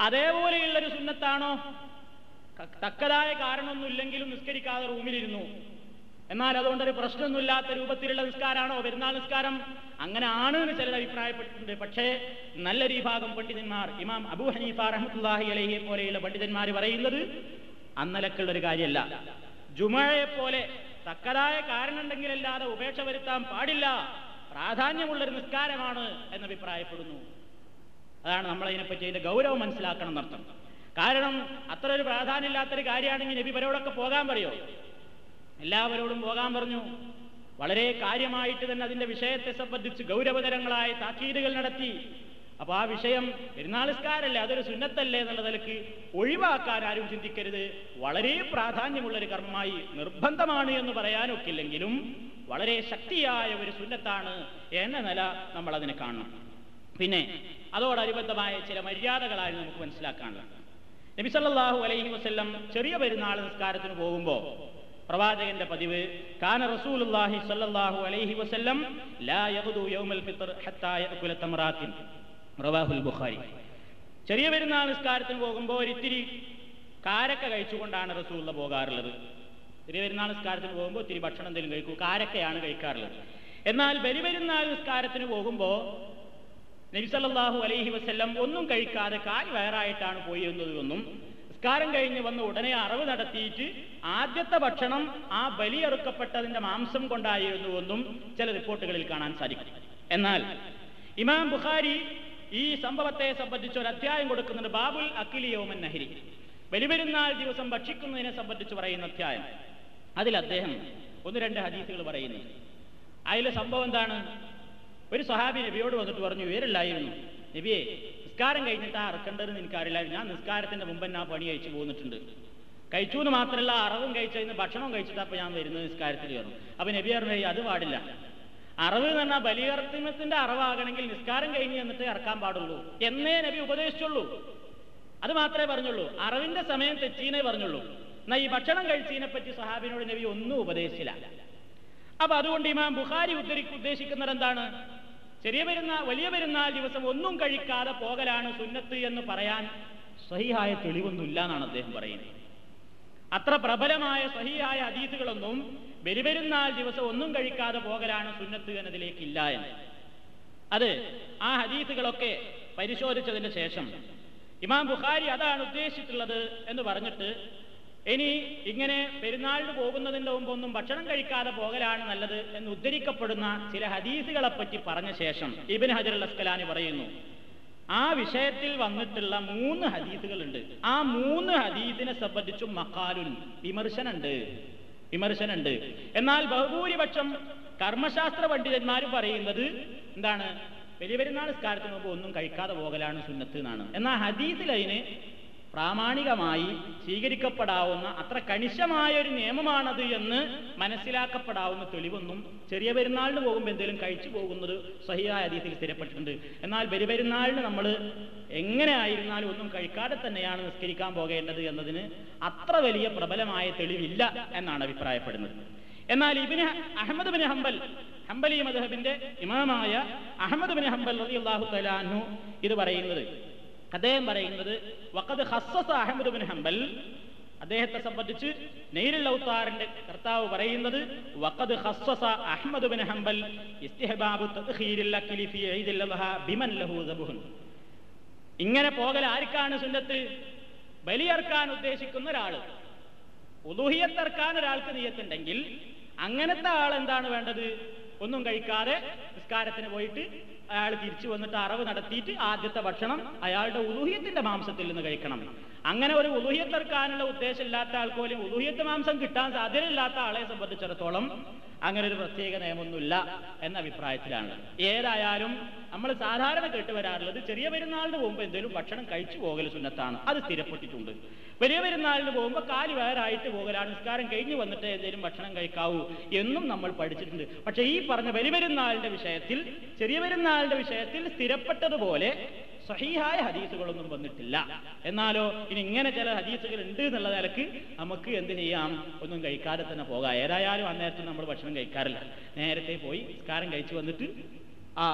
അതേപോലെയുള്ളൊരു സുന്നത്താണോ തക്കതായ കാരണമൊന്നും ഇല്ലെങ്കിലും നിസ്കരിക്കാതെ റൂമിലിരുന്നു, എന്നാൽ അതുകൊണ്ടൊരു പ്രശ്നമൊന്നുമില്ലാത്ത രൂപത്തിലുള്ള നിസ്കാരമാണോ പെരുന്നാൾ നിസ്കാരം? അങ്ങനെ ആണ് എന്ന് ചിലർ അഭിപ്രായപ്പെട്ടിട്ടുണ്ട്. പക്ഷേ നല്ലൊരു വിഭാഗം പണ്ഡിതന്മാർ, ഇമാം അബൂ ഹനീഫ റഹ്മത്തുള്ളാഹി അലൈഹി പോലെയുള്ള പണ്ഡിതന്മാർ പറയുന്നത് അന്നലക്കുള്ളൊരു കാര്യമല്ല. ജുമുഅയെ പോലെ തക്കതായ കാരണം ഉണ്ടെങ്കിലല്ലാതെ ഉപേക്ഷ വരുത്താൻ പാടില്ല, പ്രാധാന്യമുള്ളൊരു നിസ്കാരമാണ് എന്ന് അഭിപ്രായപ്പെടുന്നു. അതാണ് നമ്മളതിനെപ്പറ്റി അതിന്റെ ഗൗരവം മനസ്സിലാക്കണം എന്നർത്ഥം. കാരണം അത്ര ഒരു പ്രാധാന്യമില്ലാത്തൊരു കാര്യമാണെങ്കിൽ നബി ഇവരോടൊക്കെ പോകാൻ പറയോ? എല്ലാവരോടും പോകാൻ പറഞ്ഞു. വളരെ കാര്യമായിട്ട് തന്നെ അതിന്റെ വിഷയത്തെ സംബന്ധിച്ച് ഗൗരവതരങ്ങളായ താക്കീതുകൾ നടത്തി. അപ്പൊ ആ വിഷയം പെരുന്നാൾ നിസ്കാരമല്ലേ, അതൊരു സുന്നത്തല്ലേ എന്നുള്ള നിലക്ക് ഒഴിവാക്കാൻ ആരും ചിന്തിക്കരുത്. വളരെ പ്രാധാന്യമുള്ളൊരു കർമ്മമായി നിർബന്ധമാണ് എന്ന് പറയാനൊക്കില്ലെങ്കിലും വളരെ ശക്തിയായ ഒരു സുന്നത്താണ് എന്ന നില നമ്മൾ അതിനെ കാണണം. പിന്നെ അതോടനുബന്ധമായ ചില മര്യാദകളായി നമുക്ക് മനസ്സിലാക്കാനുള്ളത്. നബി സല്ലല്ലാഹു അലൈഹി വസല്ലം ചെറിയ പെരുന്നാൾ നിസ്കാരത്തിന് പോകുമ്പോൾ പ്രവാചകന്റെ പതിവ് കാന റസൂലുള്ളാഹി സ്വല്ലല്ലാഹു അലൈഹി വസല്ലം ലാ യഗ്ദു യൗമൽ ഫിത്ർ ഹത്താ യഅകുല തമറാത്തിൻ റവാഹുൽ ബുഖാരി. ചെറിയ പെരുന്നാൾ നിസ്കാരത്തിന് പോകുമ്പോൾ ഒരിത്തിരി കാരക്ക കഴിച്ചുകൊണ്ടാണ് റസൂലുള്ള പോകാറുള്ളത്. ചെറിയ പെരുന്നാൾ നിസ്കാരത്തിന് പോകുമ്പോൾ ഇത്തിരി ഭക്ഷണം എന്തെങ്കിലും കഴിക്കൂ, കാരക്കയാണ് കഴിക്കാറുള്ളത്. എന്നാൽ ബലിപെരുന്നാൾ നിസ്കാരത്തിന് പോകുമ്പോൾ നബി സല്ലല്ലാഹു അലൈഹി വസല്ലം ഒന്നും കഴിക്കാതെ കായ് വയറായിട്ടാണ് പോയിരുന്നതെന്നും നിസ്കാരം കഴിഞ്ഞ് വന്ന് ഉടനെ അറവ് നടത്തിയിട്ട് ആദ്യത്തെ ഭക്ഷണം ആ ബലിയെറുക്കപ്പെട്ടതിന്റെ മാംസം കൊണ്ടായിരുന്നുവെന്നും ചില റിപ്പോർട്ടുകളിൽ കാണാൻ സാധിക്കും. എന്നാൽ ഇമാം ബുഖാരി ഈ സംഭവത്തെ സംബന്ധിച്ച് ഒരു അധ്യായം കൊടുക്കുന്നുണ്ട്, ബാബുൽ അക്കിലി യൗമൻ നഹരി, ബലിപെരുന്നാൾ ദിവസം ഭക്ഷിക്കുന്നതിനെ സംബന്ധിച്ച് പറയുന്ന അധ്യായം. അതിൽ അദ്ദേഹം ഒന്ന് രണ്ട് ഹദീസുകൾ പറയുന്നു. അതിലെ സംഭവം എന്താണ്? ഒരു സഹാബി നബിയോട് വന്നിട്ട് പറഞ്ഞു, ഉയരല്ലായിരുന്നു നബിയെ, നിസ്കാരം കഴിഞ്ഞിട്ട് ആ അറക്കേണ്ടതെന്ന് എനിക്കറിയില്ലായിരുന്നു, ഞാൻ നിസ്കാരത്തിന്റെ മുമ്പ് ആ പണി കഴിച്ചു പോന്നിട്ടുണ്ട്. കഴിച്ചു എന്ന് മാത്രമല്ല അറവും കഴിച്ചതിന് ഭക്ഷണവും കഴിച്ചിട്ട് അപ്പൊ ഞാൻ വരുന്നത് നിസ്കാരത്തിൽ കയറും. അപ്പൊ നബി പറഞ്ഞു, അത് പാടില്ല. അറവ് എന്ന് പറഞ്ഞാൽ ബലിയർത്തിന്റെ അറവാകണമെങ്കിൽ നിസ്കാരം കഴിഞ്ഞ് എന്നിട്ട് ഇറക്കാൻ പാടുള്ളൂ എന്നേ നബി ഉപദേശിച്ചുള്ളൂ. അത് മാത്രമേ പറഞ്ഞുള്ളൂ. അറവിന്റെ സമയം തെറ്റീനേ പറഞ്ഞുള്ളൂ. എന്നാൽ ഈ ഭക്ഷണം കഴിച്ചതിനെ പറ്റി സഹാബിനോട് നബി ഒന്നും ഉപദേശിച്ചില്ല. അപ്പൊ അതുകൊണ്ട് ഇമാം ബുഖാരി ഉദ്ദേശിക്കുന്നത് എന്താണ്? ചെറിയ പെരുന്നാൾ വലിയ പെരുന്നാൾ ദിവസം ഒന്നും കഴിക്കാതെ പോകലാണ് സുന്നത്ത് എന്ന് പറയാൻ സഹിഹായ തെളിവൊന്നുമില്ല എന്നാണ് അദ്ദേഹം പറയുന്നത്. അത്ര പ്രബലമായ സഹിഹായ ഹദീസുകളൊന്നും ബലിപെരുന്നാൾ ദിവസം ഒന്നും കഴിക്കാതെ പോകലാണ് സുന്നത്ത് എന്നതിലേക്കില്ല എന്ന്. അത് ആ ഹദീസുകളൊക്കെ പരിശോധിച്ചതിന് ശേഷം ഇമാം ബുഖാരി അതാണ് ഉദ്ദേശിച്ചിട്ടുള്ളത് എന്ന് പറഞ്ഞിട്ട് ഇനി ഇങ്ങനെ പെരുന്നാളിന് പോകുന്നതിന്റെ മുമ്പ് ഒന്നും ഭക്ഷണം കഴിക്കാതെ പോകലാണ് നല്ലത് എന്ന് ഉദ്ധരിക്കപ്പെടുന്ന ചില ഹദീസുകളെ പറ്റി പറഞ്ഞ ശേഷം ഇബ്നു ഹജർ അൽ അസ്കലാനി പറയുന്നു, ആ വിഷയത്തിൽ വന്നിട്ടുള്ള 3 ഹദീസുകളുണ്ട്. ആ 3 ഹദീസിനെ സംബന്ധിച്ചും മഖാലുൻ വിമർശനുണ്ട്. എന്നാൽ ബഹുഭൂരിപക്ഷം കർമ്മശാസ്ത്ര പണ്ഡിതന്മാർ പറയുന്നത് എന്താണ്? ബലിപെരുന്നാൾ നിസ്കാരത്തിന് മുമ്പ് ഒന്നും കഴിക്കാതെ പോകലാണ് സുന്നത്ത് എന്നാണ്. എന്നാൽ ഹദീസിൽ അതിന് പ്രാമാണികമായി സ്വീകരിക്കപ്പെടാവുന്ന അത്ര കണിശമായ ഒരു നിയമമാണത് എന്ന് മനസ്സിലാക്കപ്പെടാവുന്ന തെളിവൊന്നും ചെറിയ പെരുന്നാളിന് പോകുമ്പോൾ എന്തെങ്കിലും കഴിച്ചു പോകുന്നത് സഹിഹായ ഹദീസിൽ സ്ഥിരപ്പെട്ടിട്ടുണ്ട്. എന്നാൽ ബലിപെരുന്നാളിന് നമ്മൾ എങ്ങനെ ആയിരുന്നാലും ഒന്നും കഴിക്കാതെ തന്നെയാണ് നിസ്കരിക്കാൻ പോകേണ്ടത് എന്നതിന് അത്ര വലിയ പ്രബലമായ തെളിവില്ല എന്നാണ് അഭിപ്രായപ്പെടുന്നത്. എന്നാൽ അഹ്മദ് ബിൻ ഹംബലി മദ്ഹബിന്റെ ഇമാമായ അഹ്മദ് ബിൻ ഹംബൽ റളിയല്ലാഹു തആല അൻഹു ഇത് പറയുന്നത്, അദ്ദേഹം പറയുന്നത് വഖദ് ഖസ്സസ അഹ്മദ് ബിൻ ഹംബൽ, അദ്ദേഹത്തെ സംബന്ധിച്ച് നൈലുൽ ഔതാറിന്റെ കർത്താവ് പറയുന്നത് വഖദ് ഖസ്സസ അഹ്മദ് ബിൻ ഹംബൽ ഇസ്തിഹ്ബാബു തദ്ഖീരിൽ അക്ലി ഫീ ഈദിൽ അദ്ഹ ബിമൻ ലഹു ദബ്ഹുൻ. ഇങ്ങനെ പോകൽ ആർക്കാണ് സുന്നത്ത്? ബലിയർക്കാൻ ഉദ്ദേശിക്കുന്ന ഒരാള്, ഉലൂഹിയത്ത് അർക്കാൻ ഒരാൾക്ക് നിയ്യത്തുണ്ടെങ്കിൽ അങ്ങനത്തെ ആൾ എന്താണ് വേണ്ടത്? ഒന്നും കഴിക്കാതെ നിസ്കാരത്തിന് പോയിട്ട് അയാൾ തിരിച്ചു വന്നിട്ട് അറവ് നടത്തിയിട്ട് ആദ്യത്തെ ഭക്ഷണം അയാളുടെ ഉലൂഹിയത്തിന്റെ മാംസത്തിൽ നിന്ന് കഴിക്കണം. അങ്ങനെ ഒരു ഉലൂഹിയത്ത് അർക്കാനുള്ള ഉദ്ദേശമില്ലാത്ത ആൾക്ക് പോലും ഉലൂഹിയത്ത് മാംസം കിട്ടാൻ സാധ്യതയില്ലാത്ത ആളെ സംബന്ധിച്ചിടത്തോളം അങ്ങനെ ഒരു പ്രത്യേക നിയമമൊന്നുമില്ല എന്ന അഭിപ്രായത്തിലാണ്. ഏതായാലും നമ്മൾ സാധാരണ കേട്ടുവരാറുള്ളത് ചെറിയ പെരുന്നാളിന് പോകുമ്പോൾ എന്തെങ്കിലും ഭക്ഷണം കഴിച്ചു പോകൽ സുന്നത്താണ്, അത് സ്ഥിരപ്പെട്ടിട്ടുണ്ട്. വലിയ പെരുന്നാളിന് പോകുമ്പോൾ കാല് വേറായിട്ട് പോകലാണ്, നിസ്കാരം കഴിഞ്ഞ് വന്നിട്ട് എന്തെങ്കിലും ഭക്ഷണം കഴിക്കാവൂ എന്നും നമ്മൾ പഠിച്ചിട്ടുണ്ട്. പക്ഷെ ഈ പറഞ്ഞ വലിയ പെരുന്നാളിന്റെ വിഷയത്തിൽ, ചെറിയ പെരുന്നാളിന്റെ വിഷയത്തിൽ സ്ഥിരപ്പെട്ടതുപോലെ സഹീഹായ ഹദീസുകളൊന്നും വന്നിട്ടില്ല. എന്നാലോ ഇനി ഇങ്ങനെ ചില ഹദീസുകൾ ഉണ്ട് എന്നുള്ള നിലക്ക് നമുക്ക് എന്ത് ചെയ്യാം? ഒന്നും കഴിക്കാതെ തന്നെ പോകാം. ഏതായാലും അന്നേരത്ത് നമ്മൾ ഭക്ഷണം കഴിക്കാറില്ല, നേരത്തെ പോയി നിസ്കാരം കഴിച്ചു വന്നിട്ട് ആ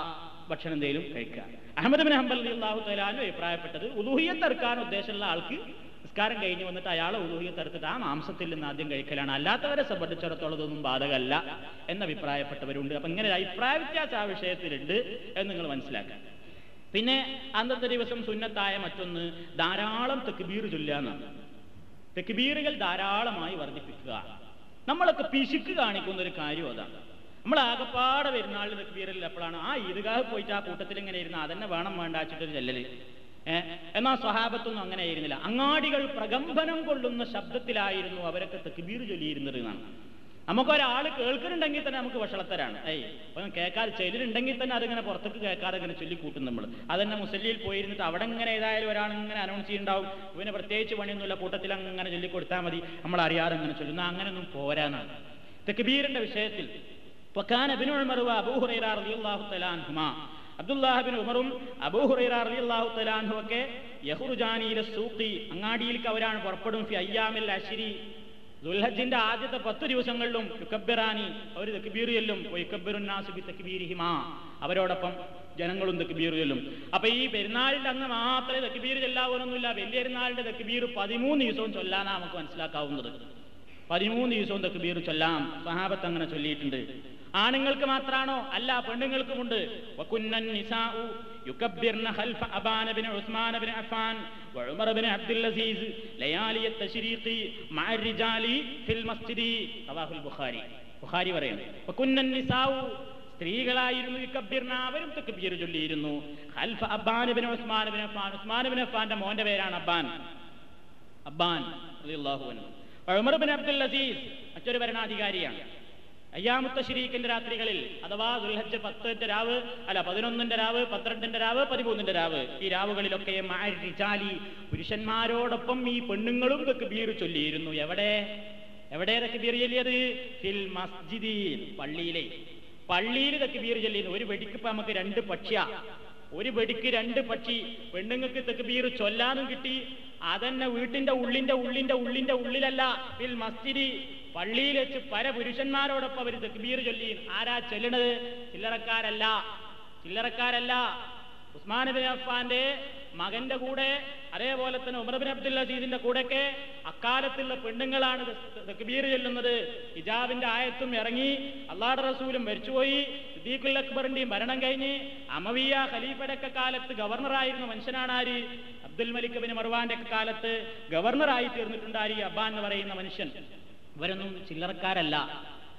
ഭക്ഷണം എന്തെങ്കിലും കഴിക്കുക. അഹ്മദ് ബിൻ ഹംബൽ റളിയല്ലാഹു തആല അൻഹു അഭിപ്രായപ്പെട്ടത് ഉലൂഹിയത്ത് അർക്കാൻ ഉദ്ദേശമുള്ള ആൾക്ക് നിസ്കാരം കഴിഞ്ഞ് വന്നിട്ട് അയാളെ ഉലൂഹിയത്ത് അർത്തിട്ട് ആ മാംസത്തിൽ നിന്ന് ആദ്യം കഴിക്കലാണ്, അല്ലാത്തവരെ സംബന്ധിച്ചിടത്തോളം ഇതൊന്നും ബാധകമല്ല എന്ന് അഭിപ്രായപ്പെട്ടവരുണ്ട്. അപ്പൊ ഇങ്ങനെ ഒരു അഭിപ്രായ വ്യത്യാസം ആ വിഷയത്തിലുണ്ട് എന്ന് നിങ്ങൾ മനസ്സിലാക്കുക. പിന്നെ അന്നത്തെ ദിവസം സുന്നത്തായ മറ്റൊന്ന് ധാരാളം തക്ബീർ ചൊല്ലുകയെന്നാണ്. തക്ബീറുകൾ ധാരാളമായി വർദ്ധിപ്പിക്കുക. നമ്മളൊക്കെ പിശുക്ക് കാണിക്കുന്ന ഒരു കാര്യം അതാണ്. നമ്മൾ ആകപ്പാടെ പെരുന്നാളിന് തക്ബീറിൽ എപ്പോഴാണ് ആ ഈദ്ഗാഹ് പോയിട്ട് ആ കൂട്ടത്തിൽ ഇങ്ങനെ ഇരുന്ന് അതന്നെ വേണം വേണ്ട വെച്ചിട്ട് ചെല്ലല്. എന്നാൽ സ്വഹാബത്തൊന്നും അങ്ങനെ ആയിരുന്നില്ല. അങ്ങാടികൾ പ്രകമ്പനം കൊള്ളുന്ന ശബ്ദത്തിലായിരുന്നു അവരൊക്കെ തക്ബീർ ചൊല്ലിയിരുന്നത് എന്നാണ്. നമുക്കൊരാൾ കേൾക്കുന്നുണ്ടെങ്കിൽ തന്നെ നമുക്ക് വഷളത്തരാണ്. അപ്പം കേൾക്കാതെ ചെല്ലുന്നുണ്ടെങ്കിൽ തന്നെ അതിങ്ങനെ പുറത്തേക്ക് കേൾക്കാതെ ഇങ്ങനെ ചൊല്ലിക്കൂട്ടും നമ്മൾ. അതന്നെ മുസല്ലിയിൽ പോയിരുന്നിട്ട് അവിടെ ഇങ്ങനെ ഏതായാലും ഒരാൾ ഇങ്ങനെ അനൗൺസ് ചെയ്യുന്നുണ്ടാവും, പിന്നെ പ്രത്യേകിച്ച് പണിയൊന്നുമില്ല, കൂട്ടത്തിൽ അങ്ങനെ ചൊല്ലിക്കൊടുത്താൽ മതി, നമ്മൾ അറിയാതെ അങ്ങനെ ചൊല്ലുന്ന അങ്ങനെയൊന്നും പോരാനാണ്. തക്ബീറിന്റെ വിഷയത്തിൽ വകാന ഇബ്നു ഉമർ വ അബൂ ഹുറൈറ റളിയല്ലാഹു തആല അൻഹുമാ, അബ്ദുല്ലാഹ് ഇബ്നു ഉമറും അബൂ ഹുറൈറ റളിയല്ലാഹു തആല അൻഹു ഒക്കെ യഖ്റുജാനി ഇല സൂഖി, അങ്ങാടിയിലേക്ക് അവരാണ് പുറപ്പെടും, ഫി അയ്യാമിൽ അശ്രി, ദുൽഹജ്ജിന്റെ ആദ്യത്തെ 10 ദിവസങ്ങളിലും യുക്കബ്ബിറാനി, അവർ തക്ബീർ ചൊല്ലും, വയുക്കബ്ബിറുൻ നാസു ബി തക്ബീരിഹിമാ, അവരോടൊപ്പം ജനങ്ങളും തക്ബീർ ചൊല്ലും. അപ്പൊ ഈ പെരുന്നാളിന്റെ അന്ന് മാത്രമേ തക്ബീർ ചൊല്ലാവൊന്നുമില്ല, വലിയ പെരുന്നാളിന്റെ തക്ബീർ 13 ദിവസവും ചൊല്ലാനാണ് നമുക്ക് മനസ്സിലാക്കാവുന്നത്. 13 ദിവസവും തക്ബീർ ചൊല്ലാം. സഹാബത്ത് അങ്ങനെ ചൊല്ലിയിട്ടുണ്ട്. ആണുങ്ങൾക്ക് മാത്രാണോ? അല്ല, പെണ്ണുങ്ങൾക്കുമുണ്ട്. വകുന്നൻ നിസാഉ യുകബ്ബിർന ഖൽഫ അബാന ബിൻ ഉസ്മാൻ ബിൻ അഫ്ഫാൻ വഉമർ ബിൻ അബ്ദുൽ അസീസ് ലയാലിയ തശ്രീഖി മഅ റിജാലി ഫിൽ മസ്ജിദി, റവാഹുൽ ബുഖാരി. ബുഖാരി പറയുന്നു വകുന്നൻ നിസാഉ, സ്ത്രീകളായിരുന്നു യുകബ്ബിർന, അവരും തക്ബീർ ചൊല്ലിയിരുന്നു. ഖൽഫ അബാന bin Uthman bin Affan, Uthman bin അഫ്ഫാന്റെ മോന്റെ പേരാണ് അബ്ബാൻ റളിയല്ലാഹു അൻഹു. ഉമർ ബിൻ അബ്ദുൽ അസീസ് മറ്റൊരു ഭരണാധികാരിയാണ്. അയ്യാമുത്ത ശരീക്കിന്റെ രാത്രികളിൽ, അഥവാ ദുൽഹജ്ജ് 10ന്റെ രാവ്, അല്ല 11ന്റെ രാവ്, 12ന്റെ രാവ്, 13ന്റെ രാവ്, ഈ രാവുകളിലൊക്കെ റിജാലി, പുരുഷന്മാരോടൊപ്പം ഈ പെണ്ണുങ്ങളും തക്ബീർ ചൊല്ലിയിരുന്നു. എവിടെ തക്ബീർ ചൊല്ലിയത്? ഫിൽ മസ്ജിദി, പള്ളിയിൽ തക്ബീർ ചൊല്ലിയിരുന്നു. ഒരു വെടിക്ക് ഇപ്പൊ നമുക്ക് 2 പക്ഷിയാ, ഒരു വെടിക്ക് 2 പക്ഷി. പെണ്ണുങ്ങൾക്ക് തക്ബീർ ചൊല്ലാനും കിട്ടി, അതന്നെ വീട്ടിന്റെ ഉള്ളിലല്ല, ഫിൽ മസ്ജിദി, പള്ളിയിൽ വെച്ച് പരപുരുഷന്മാരോടൊപ്പം അവർ തക്ബീർ ചൊല്ലി. ആരാ ചൊല്ലണത്? ചില്ലറക്കാരല്ല. ഉസ്മാൻ ബിൻ അഫ്ഫാന്റെ മകന്റെ കൂടെ, അതേപോലെ തന്നെ ഉമർ ബിൻ അബ്ദുൽ അസീസിന്റെ കൂടെയൊക്കെ അക്കാലത്തുള്ള പെണ്ണുങ്ങളാണ് തക്ബീർ ചൊല്ലുന്നത്. ഹിജാബിന്റെ ആയത്തും ഇറങ്ങി, അല്ലാഹുവിന്റെ റസൂലും മരിച്ചുപോയി, സിദ്ദീഖുൽ അക്ബറിന്റെയും ഭരണം കഴിഞ്ഞ് അമവിയ ഖലീഫയുടെ ഒക്കെ കാലത്ത് ഗവർണറായിരുന്ന മനുഷ്യനാണ് ആര്? അബ്ദുൽ മലിക് ബിൻ മർവാന്റെ ഒക്കെ കാലത്ത് ഗവർണറായി തീർന്നിട്ടുണ്ട് ആര്? അബ്ബാൻ എന്ന് പറയുന്ന മനുഷ്യൻ. ഇവരൊന്നും ചില്ലറക്കാരല്ല,